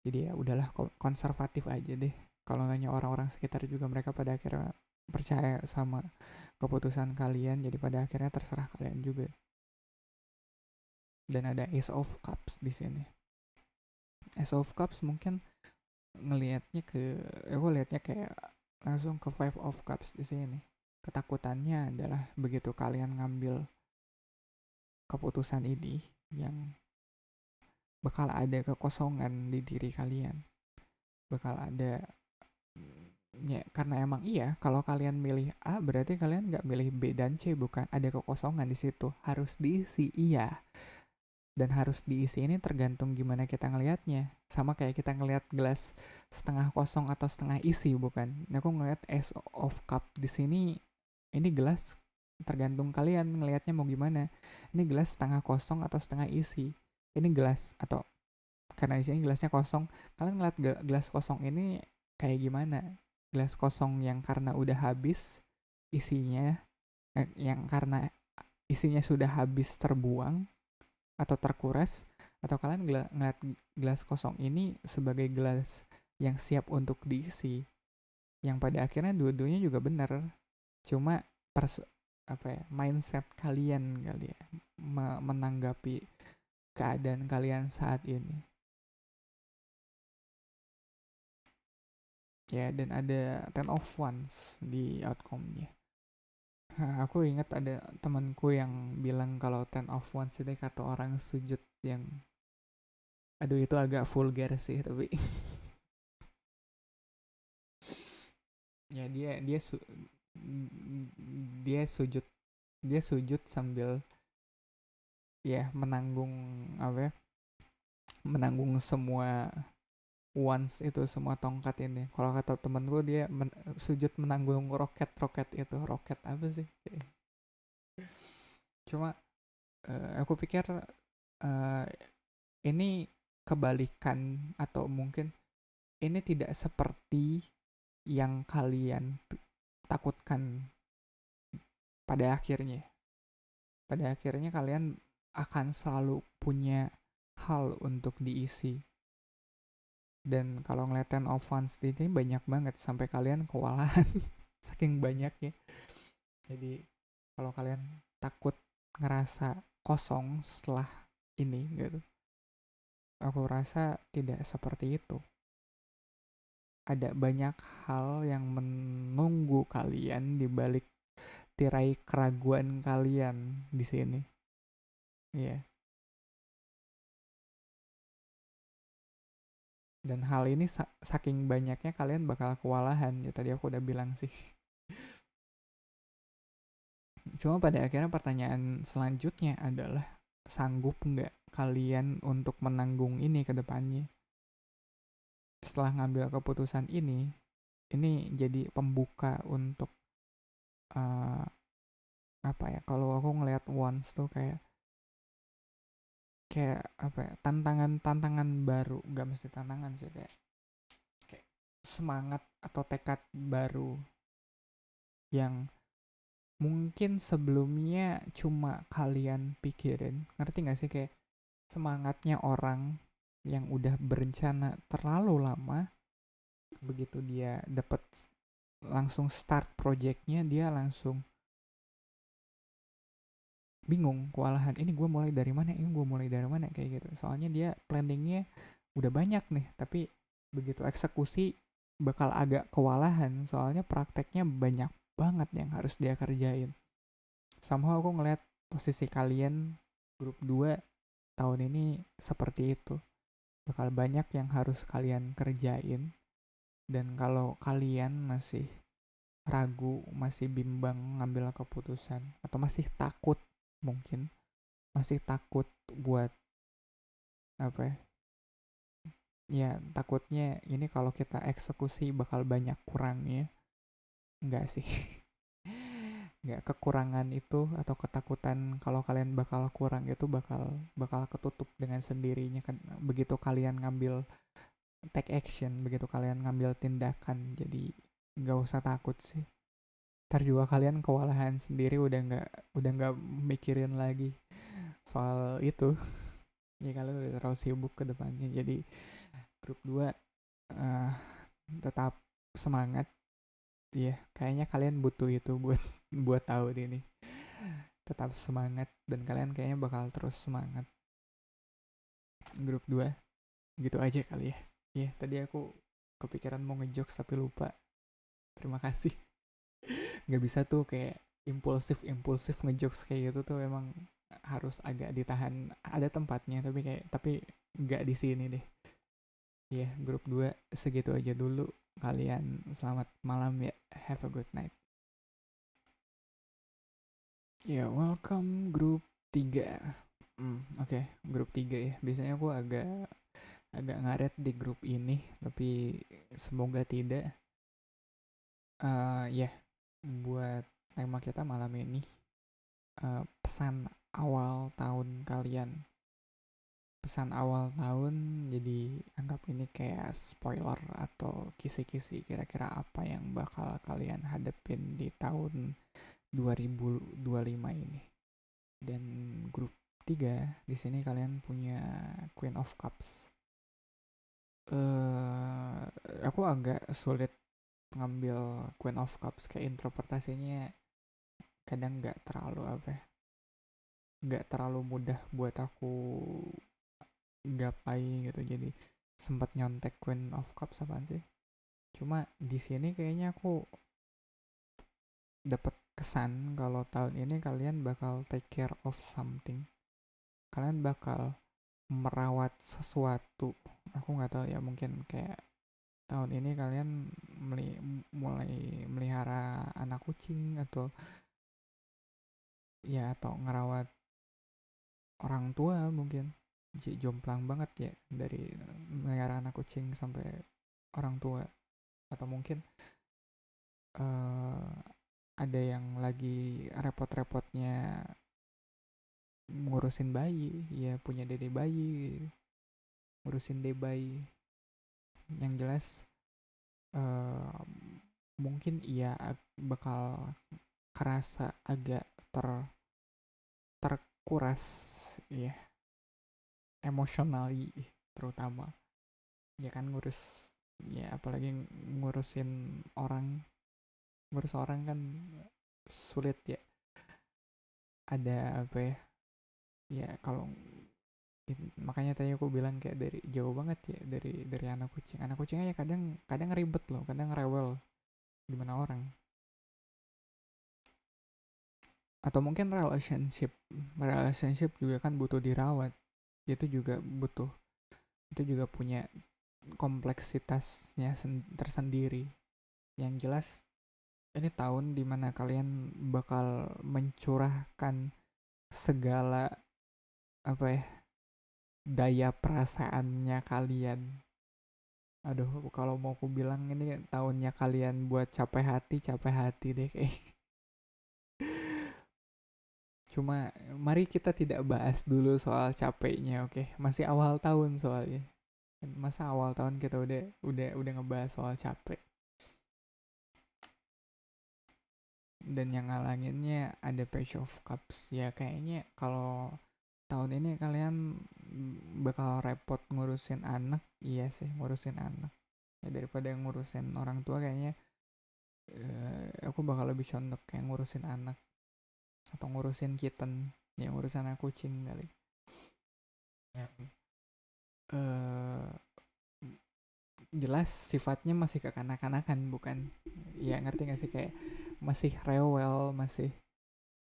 Jadi ya udahlah, konservatif aja deh. Kalau nanya orang-orang sekitar juga, mereka pada akhirnya percaya sama keputusan kalian, jadi pada akhirnya terserah kalian juga. Dan ada Ace of Cups di sini. Ace of Cups mungkin ngelihatnya ke, aku lihatnya kayak langsung ke Five of Cups di sini. Ketakutannya adalah begitu kalian ngambil keputusan ini, yang bakal ada kekosongan di diri kalian, bakal ada ya, karena emang iya, kalau kalian milih A berarti kalian nggak milih B dan C, bukan, ada kekosongan di situ, harus diisi, iya. Dan harus diisi ini tergantung gimana kita ngelihatnya, sama kayak kita ngelihat gelas setengah kosong atau setengah isi, bukan. Nah, aku ngelihat Ace of Cup di sini, ini gelas tergantung kalian ngelihatnya mau gimana. Ini gelas setengah kosong atau setengah isi. Ini gelas, atau karena di sini gelasnya kosong, kalian ngeliat gelas kosong ini kayak gimana? Gelas kosong yang karena udah habis isinya, yang karena isinya sudah habis terbuang atau terkuras, atau kalian ngeliat gelas kosong ini sebagai gelas yang siap untuk diisi, yang pada akhirnya dua-duanya juga benar, cuma apa ya, mindset kalian kali ya, menanggapi keadaan kalian saat ini. Ya, dan ada Ten of Wands di outcome-nya. Aku ingat ada temanku yang bilang kalau Ten of Wands itu kata orang sujud, yang aduh itu agak vulgar sih, tapi ya dia sujud, dia sujud sambil ya menanggung apa ya, menanggung semua wands itu, semua tongkat ini. Kalau kata temenku, dia sujud menanggung roket itu. Roket apa sih? Cuma aku pikir ini kebalikan, atau mungkin ini tidak seperti yang kalian takutkan. pada akhirnya Pada akhirnya kalian akan selalu punya hal untuk diisi. Dan kalau ngeliat Ten of Wands ini banyak banget sampai kalian kewalahan saking banyaknya. Jadi kalau kalian takut ngerasa kosong setelah ini gitu, aku rasa tidak seperti itu. Ada banyak hal yang menunggu kalian di balik tirai keraguan kalian di sini. Iya. Yeah. Dan hal ini saking banyaknya kalian bakal kewalahan, ya tadi aku udah bilang sih. Cuma pada akhirnya pertanyaan selanjutnya adalah, sanggup nggak kalian untuk menanggung ini ke depannya? Setelah ngambil keputusan ini jadi pembuka untuk eh apa ya, kalau aku ngelihat once tuh kayak kayak apa ya, tantangan baru, nggak mesti tantangan sih, kayak semangat atau tekad baru yang mungkin sebelumnya cuma kalian pikirin, ngerti nggak sih, kayak semangatnya orang yang udah berencana terlalu lama, begitu dia dapat langsung start projectnya, dia langsung bingung, kewalahan, ini gue mulai dari mana, ini gue mulai dari mana, kayak gitu. Soalnya dia planningnya udah banyak nih, tapi begitu eksekusi bakal agak kewalahan, soalnya prakteknya banyak banget yang harus dia kerjain. Somehow aku ngeliat posisi kalian grup 2 tahun ini seperti itu. Bakal banyak yang harus kalian kerjain, dan kalau kalian masih ragu, masih bimbang ngambil keputusan, atau masih takut, mungkin masih takut buat apa ya, ya takutnya ini kalau kita eksekusi bakal banyak kurangnya. Enggak sih. Nggak, kekurangan itu atau ketakutan kalau kalian bakal kurang itu bakal bakal ketutup dengan sendirinya kan, begitu kalian ngambil take action, begitu kalian ngambil tindakan. Jadi nggak usah takut sih, ntar juga kalian kewalahan sendiri, udah nggak mikirin lagi soal itu. Ya kalian udah terlalu sibuk ke depannya. Jadi grup 2 eh tetap semangat ya, kayaknya kalian butuh itu buat buat tahun ini. Tetap semangat, dan kalian kayaknya bakal terus semangat. Grup 2 gitu aja kali ya. Ya tadi aku kepikiran mau ngejokes tapi lupa. Terima kasih. Nggak bisa tuh kayak impulsif ngejokes kayak gitu tuh, emang harus agak ditahan, ada tempatnya, tapi nggak di sini deh. Ya grup 2 segitu aja dulu. Kalian selamat malam ya, have a good night. Ya, welcome grup 3. Oke, grup 3 ya. Biasanya aku agak agak ngaret di grup ini, tapi semoga tidak. Ya, buat tema kita malam ini, pesan awal tahun kalian. Pesan awal tahun, jadi anggap ini kayak spoiler atau kisi-kisi kira-kira apa yang bakal kalian hadapin di tahun 2025 ini. Dan grup 3 di sini kalian punya Queen of Cups. Aku agak sulit ngambil Queen of Cups, kayak interpretasinya kadang nggak terlalu apa ya, nggak terlalu mudah buat aku gapai gitu. Jadi sempat nyontek Queen of Cups apaan sih. Cuma di sini kayaknya aku dapat kesan kalau tahun ini kalian bakal take care of something. Kalian bakal merawat sesuatu. Aku nggak tahu ya, mungkin kayak tahun ini kalian mulai melihara anak kucing, atau ya atau ngerawat orang tua mungkin. Jomplang banget ya, dari melihara anak kucing sampai orang tua. Atau mungkin eh ada yang lagi repot-repotnya ngurusin bayi, ya punya dede bayi, ngurusin dede bayi. Yang jelas eh mungkin iya bakal kerasa agak terkuras ya, emotionally terutama. Ya kan, ngurus, ya apalagi ngurusin orang, ngurus orang kan sulit ya. Ada apa ya, ya kalau makanya tadi aku bilang kayak dari jauh banget ya, dari anak kucing aja kadang kadang ribet loh, kadang rewel, gimana orang. Atau mungkin relationship juga kan butuh dirawat, itu juga butuh, itu juga punya kompleksitasnya tersendiri. Yang jelas ini tahun dimana kalian bakal mencurahkan segala apa ya, daya perasaannya kalian. Aduh, kalau mau aku bilang ini tahunnya kalian buat capek hati deh kayak. Cuma mari kita tidak bahas dulu soal capeknya, oke? Masih awal tahun soalnya. Masa awal tahun kita udah ngebahas soal capek. Dan yang ngalanginnya ada Page of Cups. Ya kayaknya kalau tahun ini kalian bakal repot ngurusin anak. Iya sih, ngurusin anak. Ya daripada ngurusin orang tua kayaknya aku bakal lebih condong kayak ngurusin anak atau ngurusin kitten, ya ngurusin anak kucing kali. Ya. Jelas sifatnya masih kekanak-kanakan, bukan, ya ngerti gak sih, kayak masih rewel, masih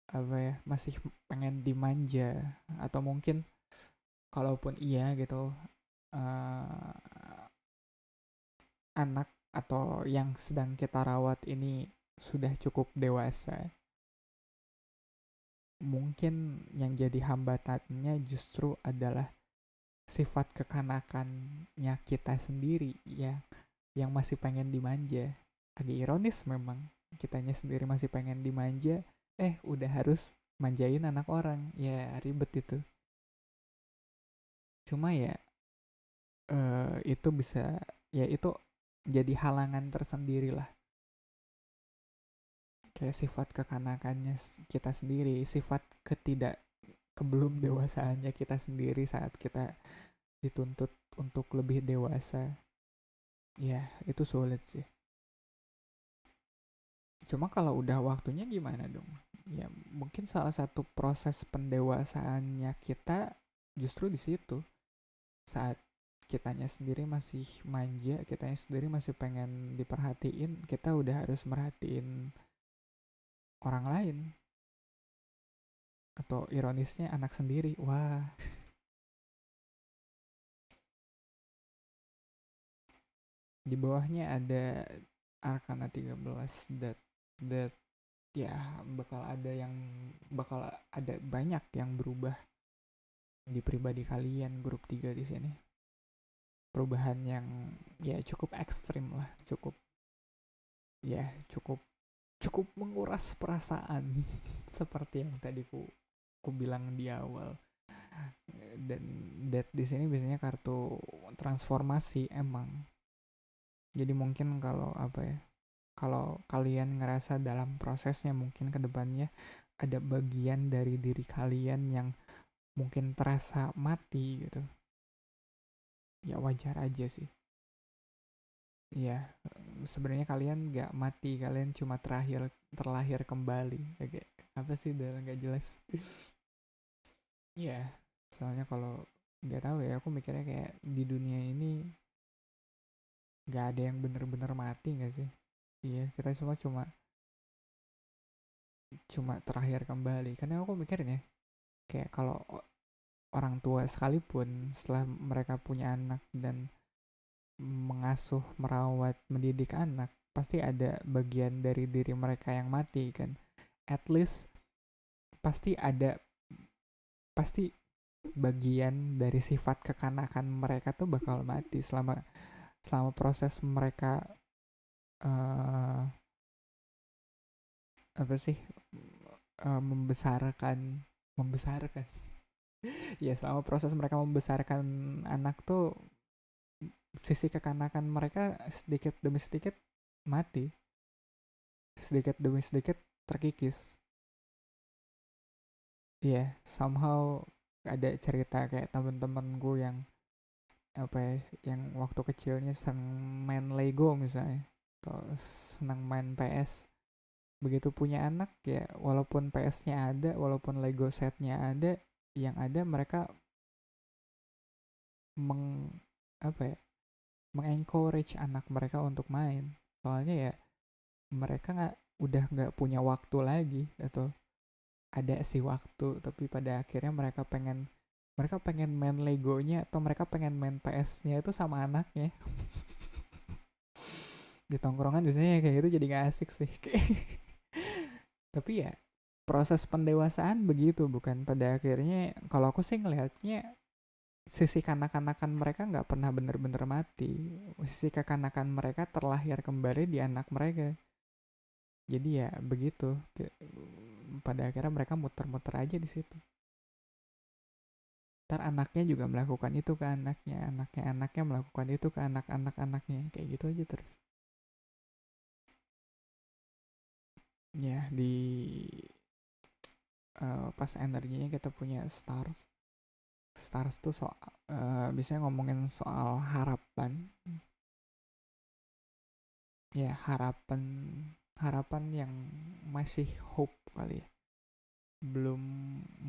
apa ya, masih pengen dimanja, atau mungkin kalaupun iya gitu, uh, anak atau yang sedang kita rawat ini sudah cukup dewasa, mungkin yang jadi hambatannya justru adalah sifat kekanakannya kita sendiri ya, yang masih pengen dimanja. Agak ironis memang, kitanya sendiri masih pengen dimanja, udah harus manjain anak orang, ya ribet itu. Cuma ya itu bisa, ya itu jadi halangan tersendiri lah, kayak sifat kekanakannya kita sendiri, sifat kebelum dewasaannya kita sendiri saat kita dituntut untuk lebih dewasa. Ya itu sulit sih. Cuma kalau udah waktunya gimana dong? Ya mungkin salah satu proses pendewasaannya kita justru di situ, saat kitanya sendiri masih manja, kitanya sendiri masih pengen diperhatiin, kita udah harus merhatiin orang lain, atau ironisnya anak sendiri. Wah, di bawahnya ada Arcana 13 that ya bakal ada banyak yang berubah di pribadi kalian, grup 3 di sini. Perubahan yang ya cukup ekstrim lah, cukup cukup menguras perasaan seperti yang tadi ku bilang di awal. Dan Death di sini biasanya kartu transformasi emang. Jadi mungkin kalau apa ya, kalau kalian ngerasa dalam prosesnya mungkin kedepannya ada bagian dari diri kalian yang mungkin terasa mati gitu, ya wajar aja sih. Ya sebenarnya kalian gak mati, kalian cuma terlahir kembali. Oke, apa sih, udah nggak jelas. Iya, soalnya kalau nggak tahu ya, aku mikirnya kayak di dunia ini nggak ada yang bener-bener mati nggak sih? Iya, kita semua cuma cuma terakhir kembali. Karena aku mikirnya kayak kalau orang tua sekalipun setelah mereka punya anak dan mengasuh, merawat, mendidik anak, pasti ada bagian dari diri mereka yang mati kan. At least pasti ada, pasti bagian dari sifat kekanakan mereka tuh bakal mati selama selama proses mereka uh, apa sih, membesarkan ya selama proses mereka membesarkan anak tuh, sisi kekanakan mereka sedikit demi sedikit mati, sedikit demi sedikit terkikis. Somehow ada cerita kayak temen-temenku yang apa ya, yang waktu kecilnya seneng main Lego misalnya, atau senang main PS, begitu punya anak ya, walaupun PS-nya ada, walaupun Lego setnya ada, yang ada mereka meng apa ya, mengencourage anak mereka untuk main, soalnya ya mereka udah nggak punya waktu lagi, atau ada sih waktu tapi pada akhirnya mereka pengen main Legonya, atau mereka pengen main PS-nya itu sama anaknya. Di tongkrongan biasanya kayak gitu, jadi gak asik sih. Tapi ya proses pendewasaan begitu, bukan, pada akhirnya kalau aku sih ngelihatnya sisi kanak-kanakan mereka nggak pernah bener-bener mati, sisi kekanakan mereka terlahir kembali di anak mereka. Jadi ya begitu, pada akhirnya mereka muter-muter aja di situ. Ntar anaknya juga melakukan itu ke anaknya, anaknya melakukan itu ke anak-anaknya, kayak gitu aja terus. Ya di pas energinya kita punya stars. Stars tuh soal biasanya ngomongin soal harapan. Ya harapan, harapan yang masih hope kali ya, belum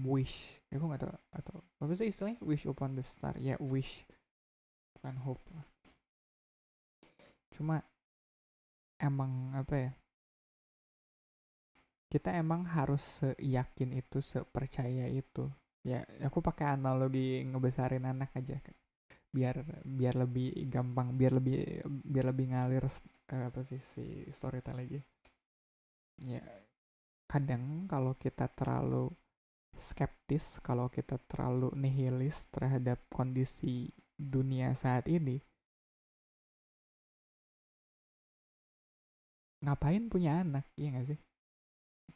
wish. Aku nggak tahu atau apa sih istilahnya, wish upon the star ya, wish bukan hope. Cuma emang apa ya, kita emang harus seyakin itu, sepercaya itu. Ya aku pakai analogi ngebesarin anak aja, biar biar lebih gampang, biar lebih ngalir apa sih si storytelling lagi. Ya kadang kalau kita terlalu skeptis, kalau kita terlalu nihilis terhadap kondisi dunia saat ini, ngapain punya anak, iya gak sih?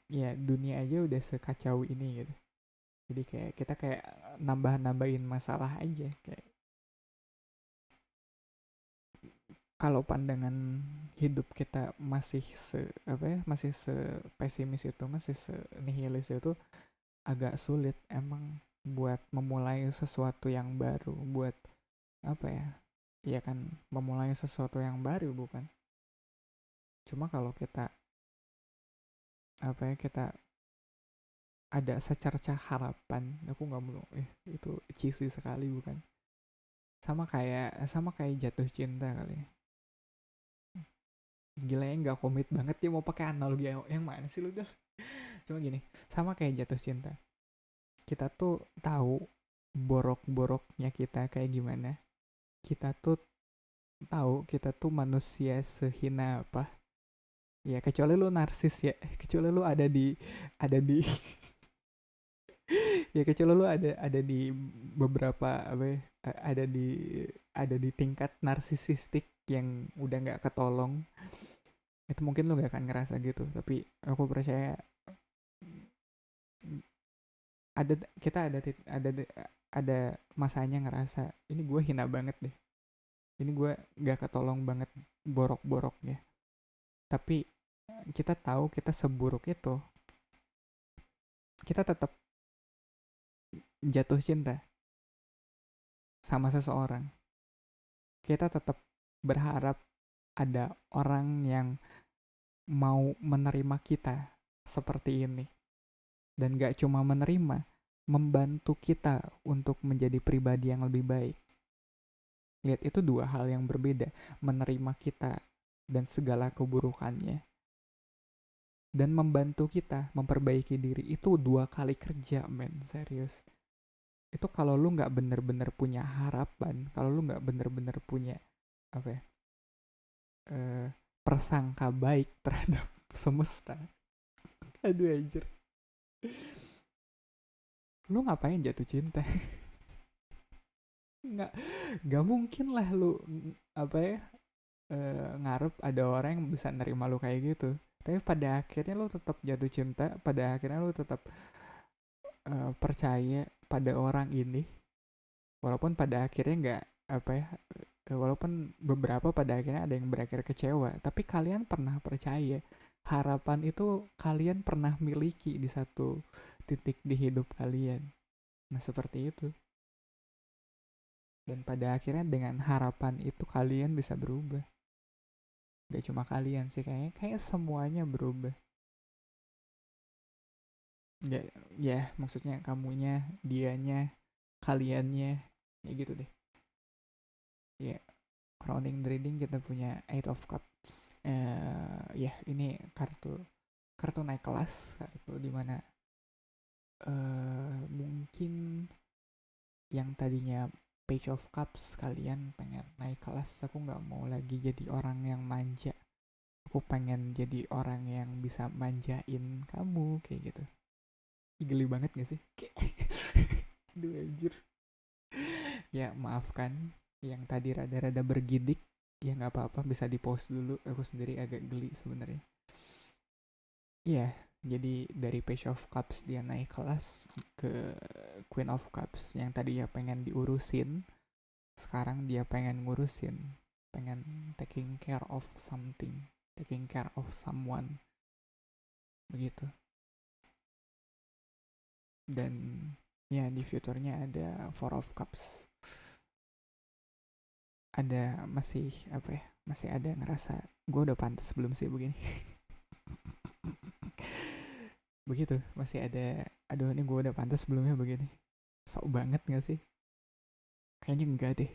Ya dunia aja udah sekacau ini gitu. Jadi kayak kita kayak nambah-nambahin masalah aja. Kayak kalau pandangan hidup kita masih apa ya, masih pesimis itu, masih nihilis itu, agak sulit emang buat memulai sesuatu yang baru, buat apa ya, ya kan, memulai sesuatu yang baru bukan. Cuma kalau kita apa ya, kita ada secercah harapan, aku nggak mau itu cheesy sekali bukan, sama kayak jatuh cinta kali ya. Gila ya, nggak komit banget ya, mau pakai analogi yang mana sih lu dah. Cuma gini, sama kayak jatuh cinta, kita tuh tahu borok-boroknya kita kayak gimana, kita tuh tahu kita tuh manusia sehina apa. Ya kecuali lu narsis ya, kecuali lu ada di ya kecuali lu ada di beberapa apa ya, ada di tingkat narsisistik yang udah nggak ketolong, itu mungkin lu gak akan ngerasa gitu. Tapi aku percaya ada, kita ada masanya ngerasa ini gue hina banget deh, ini gue gak ketolong banget borok-boroknya. Tapi kita tahu kita seburuk itu, kita tetap jatuh cinta sama seseorang, kita tetap berharap ada orang yang mau menerima kita seperti ini, dan gak cuma menerima, membantu kita untuk menjadi pribadi yang lebih baik. Lihat, itu dua hal yang berbeda. Menerima kita dan segala keburukannya, dan membantu kita memperbaiki diri, itu dua kali kerja, men, serius. Itu kalau lu nggak bener-bener punya harapan, kalau lu nggak bener-bener punya apa ya, eh, persangka baik terhadap semesta, aduh anjir, lu ngapain jatuh cinta? nggak nggak mungkin lah lu apa ya, ngarep ada orang yang bisa nerima lu kayak gitu. Tapi pada akhirnya lu tetap jatuh cinta, pada akhirnya lu tetap percaya pada orang ini, walaupun pada akhirnya nggak apa ya, walaupun beberapa pada akhirnya ada yang berakhir kecewa, tapi kalian pernah percaya, harapan itu kalian pernah miliki di satu titik di hidup kalian. Nah seperti itu. Dan pada akhirnya dengan harapan itu kalian bisa berubah. Gak cuma kalian sih, kayak semuanya berubah. Ya, ya maksudnya kamunya, dianya, kaliannya, ya gitu deh. Ya, crowning reading kita punya Eight of Cups. Ya ini kartu kartu naik kelas, kartu dimana mungkin yang tadinya Page of Cups, kalian pengen naik kelas. Aku nggak mau lagi jadi orang yang manja, aku pengen jadi orang yang bisa manjain kamu, kayak gitu. Geli banget gak sih? Aduh anjir. Ya maafkan yang tadi rada-rada bergidik. Ya nggak apa-apa, bisa di pause dulu. Aku sendiri agak geli sebenarnya. Iya, jadi dari Page of Cups dia naik kelas ke Queen of Cups yang tadi ya pengen diurusin, sekarang dia pengen ngurusin, pengen taking care of something, taking care of someone, begitu. Dan ya di future-nya ada Four of Cups, ada masih apa ya, masih ada ngerasa gue udah pantas belum sih begini. Begitu, masih ada, aduh ini gue udah pantas belumnya begini, sok banget gak sih? Kayaknya enggak deh,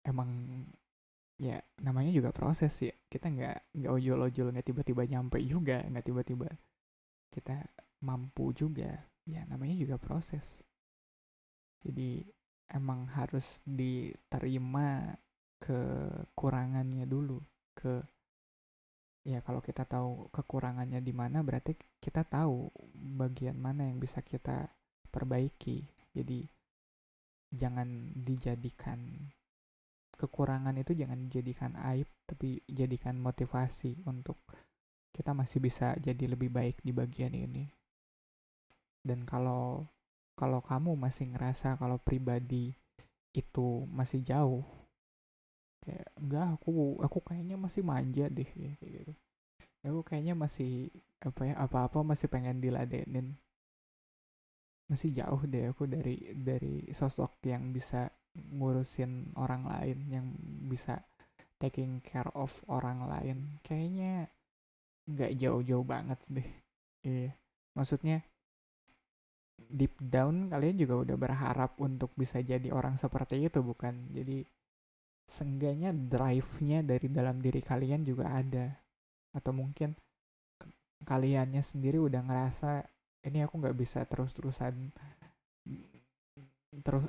emang ya namanya juga proses ya, kita nggak ojol-ojol, nggak tiba-tiba nyampe juga, nggak tiba-tiba kita mampu juga, ya namanya juga proses. Jadi emang harus diterima kekurangannya dulu, ke ya kalau kita tahu kekurangannya di mana berarti kita tahu bagian mana yang bisa kita perbaiki. Jadi jangan dijadikan kekurangan itu, jangan dijadikan aib, tapi jadikan motivasi untuk kita masih bisa jadi lebih baik di bagian ini. Dan kalau kalau kamu masih ngerasa kalau pribadi itu masih jauh, kayak enggak, aku kayaknya masih manja deh ya, kayak gitu, aku kayaknya masih apa ya, apa-apa masih pengen diladenin, masih jauh deh aku dari sosok yang bisa ngurusin orang lain, yang bisa taking care of orang lain, kayaknya nggak jauh-jauh banget deh. Iya, maksudnya deep down kalian juga udah berharap untuk bisa jadi orang seperti itu, bukan? Jadi seenggaknya drive-nya dari dalam diri kalian juga ada, atau mungkin kaliannya sendiri udah ngerasa ini aku nggak bisa terus-terusan,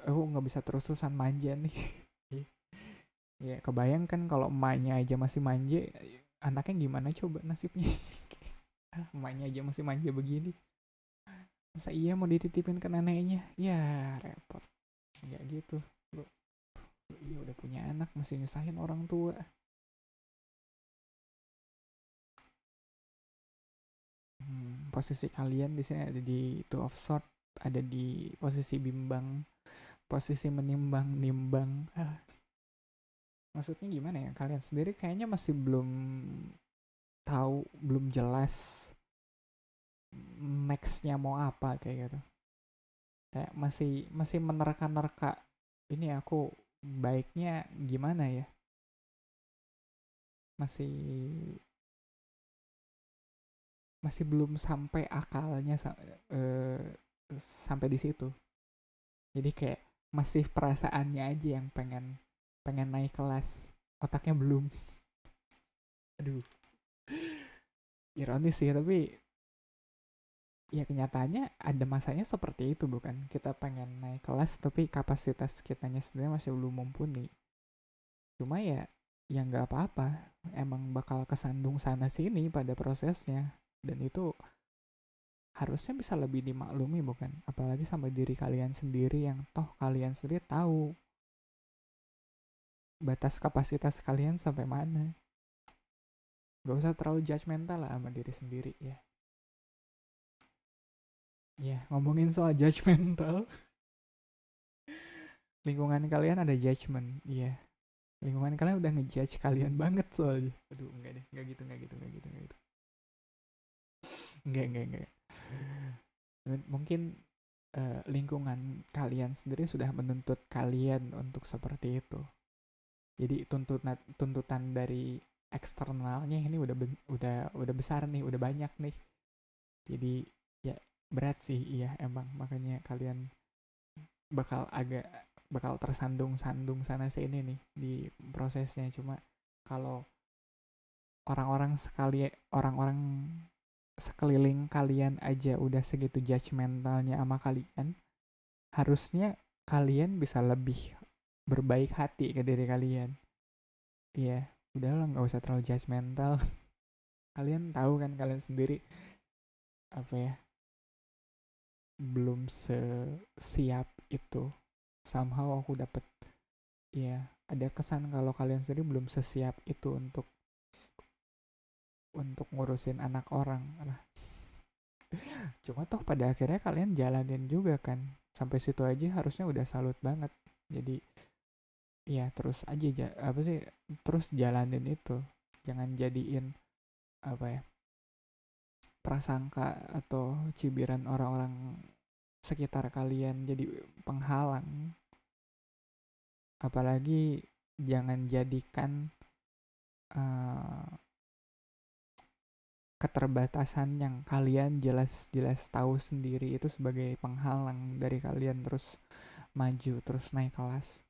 aku nggak bisa terus-terusan manja nih. Ya kebayangkan kalau emaknya aja masih manja, anaknya gimana coba nasibnya. Emaknya aja masih manja begini, masa iya mau dititipin ke neneknya, ya repot. Nggak gitu, lu, iya udah punya anak masih nyusahin orang tua. Posisi kalian di sini ada di two of sword, ada di posisi bimbang, posisi menimbang nimbang. Maksudnya gimana ya, kalian sendiri kayaknya masih belum tahu, belum jelas nextnya mau apa kayak gitu, kayak masih masih menerka-nerka, ini aku baiknya gimana ya, masih masih belum sampai akalnya eh, sampai di situ. Jadi kayak masih perasaannya aja yang pengen pengen naik kelas, otaknya belum. Aduh, ironis sih, tapi ya kenyataannya ada masanya seperti itu, bukan? Kita pengen naik kelas tapi kapasitas kitanya sendiri masih belum mumpuni. Cuma ya nggak apa-apa, emang bakal kesandung sana sini pada prosesnya, dan itu harusnya bisa lebih dimaklumi, bukan? Apalagi sama diri kalian sendiri yang toh kalian sendiri tahu batas kapasitas kalian sampai mana. Gak usah terlalu judgmental lah sama diri sendiri ya. Ya, ngomongin soal judgmental, lingkungan kalian ada judgment, iya. Lingkungan kalian udah ngejudge kalian banget soalnya. Aduh, enggak deh, enggak gitu, enggak gitu, enggak gitu, enggak gitu. Enggak. Mungkin lingkungan kalian sendiri sudah menuntut kalian untuk seperti itu. Jadi tuntutan dari eksternalnya ini udah besar nih, udah banyak nih. Jadi ya berat sih, iya emang, makanya kalian bakal agak bakal tersandung-sandung sana sini nih di prosesnya. Cuma kalau orang-orang sekeliling kalian aja udah segitu judgmentalnya sama kalian, harusnya kalian bisa lebih berbaik hati ke diri kalian. Iya, udahlah nggak usah terlalu judgmental. Kalian tahu kan kalian sendiri apa ya, belum sesiap itu. Somehow aku dapat, ya ada kesan kalau kalian sendiri belum sesiap itu untuk ngurusin anak orang lah. Cuma toh pada akhirnya kalian jalanin juga kan, sampai situ aja harusnya udah salut banget. Jadi ya terus aja apa sih, terus jalanin itu, jangan jadiin apa ya, prasangka atau cibiran orang-orang sekitar kalian jadi penghalang. Apalagi jangan jadikan uh, keterbatasan yang kalian jelas-jelas tahu sendiri itu sebagai penghalang dari kalian terus maju, terus naik kelas.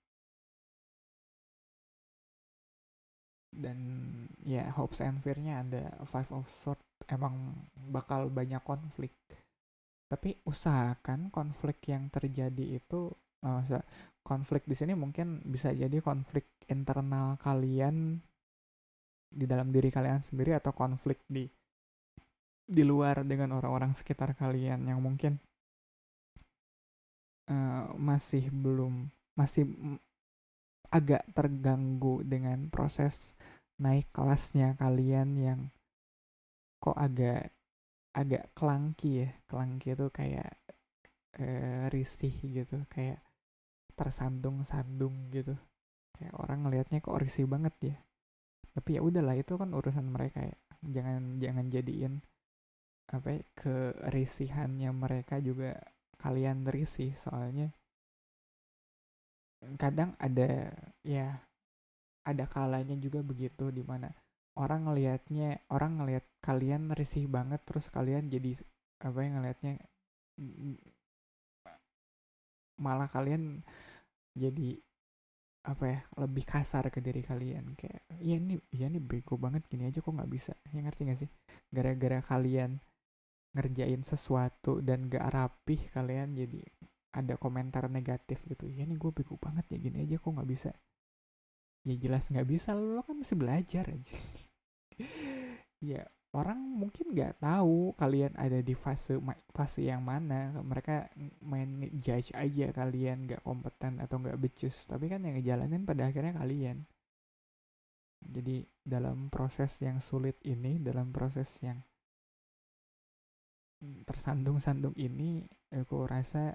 Dan ya hopes and fear-nya ada Five of Swords, emang bakal banyak konflik. Tapi usahakan konflik yang terjadi itu, konflik di sini mungkin bisa jadi konflik internal kalian di dalam diri kalian sendiri, atau konflik di luar dengan orang-orang sekitar kalian yang mungkin masih belum, masih agak terganggu dengan proses naik kelasnya kalian yang kok agak agak kelangki ya. Kelangki itu kayak risih gitu, kayak tersandung-sandung gitu, kayak orang ngelihatnya kok risih banget ya. Tapi ya udahlah, itu kan urusan mereka ya. Jangan jadiin apa ya, kerisihannya mereka juga kalian risih. Soalnya kadang ada, ya ada kalanya juga begitu, dimana orang ngelihat kalian risih banget, terus kalian jadi apa yang ngelihatnya, malah kalian jadi apa ya, lebih kasar ke diri kalian, kayak iya nih bego banget, gini aja kok nggak bisa, ya ngerti gak sih? Gara-gara kalian ngerjain sesuatu dan gak rapih, kalian jadi ada komentar negatif gitu. Ya nih gue bego banget ya, gini aja kok nggak bisa. Ya jelas nggak bisa, lo kan masih belajar aja. Ya orang mungkin nggak tahu kalian ada di fase yang mana, mereka main judge aja kalian nggak kompeten atau nggak becus, tapi kan yang ngejalanin pada akhirnya kalian. Jadi dalam proses yang sulit ini, dalam proses yang tersandung-sandung ini, aku rasa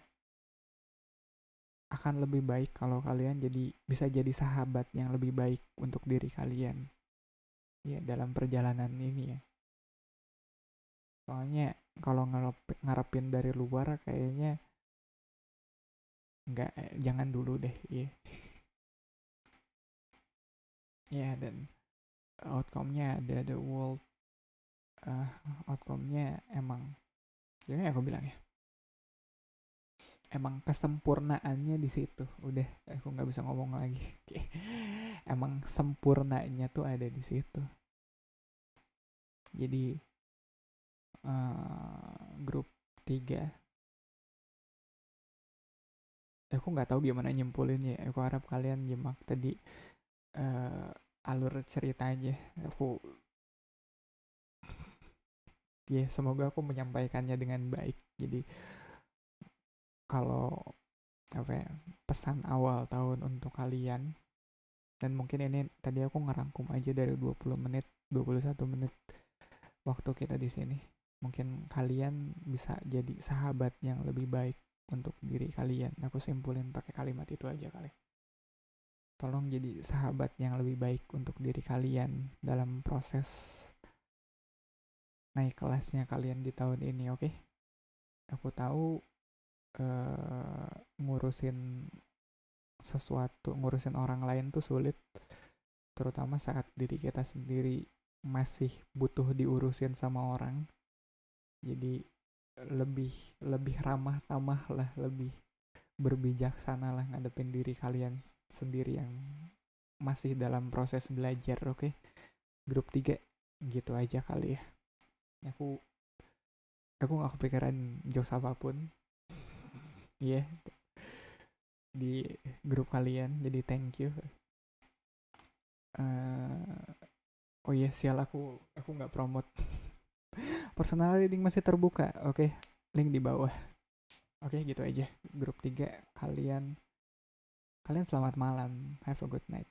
akan lebih baik kalau kalian jadi bisa jadi sahabat yang lebih baik untuk diri kalian ya dalam perjalanan ini ya. Soalnya kalau ngarepin dari luar kayaknya nggak, jangan dulu deh ya. Ya dan outcome-nya ada the world, uh, outcome-nya emang jadi aku bilang ya, emang kesempurnaannya di situ. Udah, aku nggak bisa ngomong lagi. Emang sempurnanya tuh ada di situ. Jadi grup 3, aku nggak tahu gimana nyimpulinnya. Aku harap kalian nyimak tadi alur ceritanya. Aku ya semoga aku menyampaikannya dengan baik. Jadi kalau apa ya, pesan awal tahun untuk kalian, dan mungkin ini tadi aku ngerangkum aja dari 20 menit, 21 menit waktu kita di sini. Mungkin kalian bisa jadi sahabat yang lebih baik untuk diri kalian. Aku simpulin pakai kalimat itu aja kali. Tolong jadi sahabat yang lebih baik untuk diri kalian dalam proses naik kelasnya kalian di tahun ini, oke? Okay? Aku tahu ngurusin sesuatu, ngurusin orang lain tuh sulit, terutama saat diri kita sendiri masih butuh diurusin sama orang. Jadi lebih lebih ramah tamah lah, lebih berbijaksana lah ngadepin diri kalian sendiri yang masih dalam proses belajar, oke? Okay? Grup 3 gitu aja kali ya. Aku nggak kepikiran jokes apapun. Iya, yeah, di grup kalian, jadi thank you. Oh iya, sial, aku nggak promote. Personal reading masih terbuka, oke? Link di bawah. Oke, gitu aja. Grup 3, kalian selamat malam. Have a good night.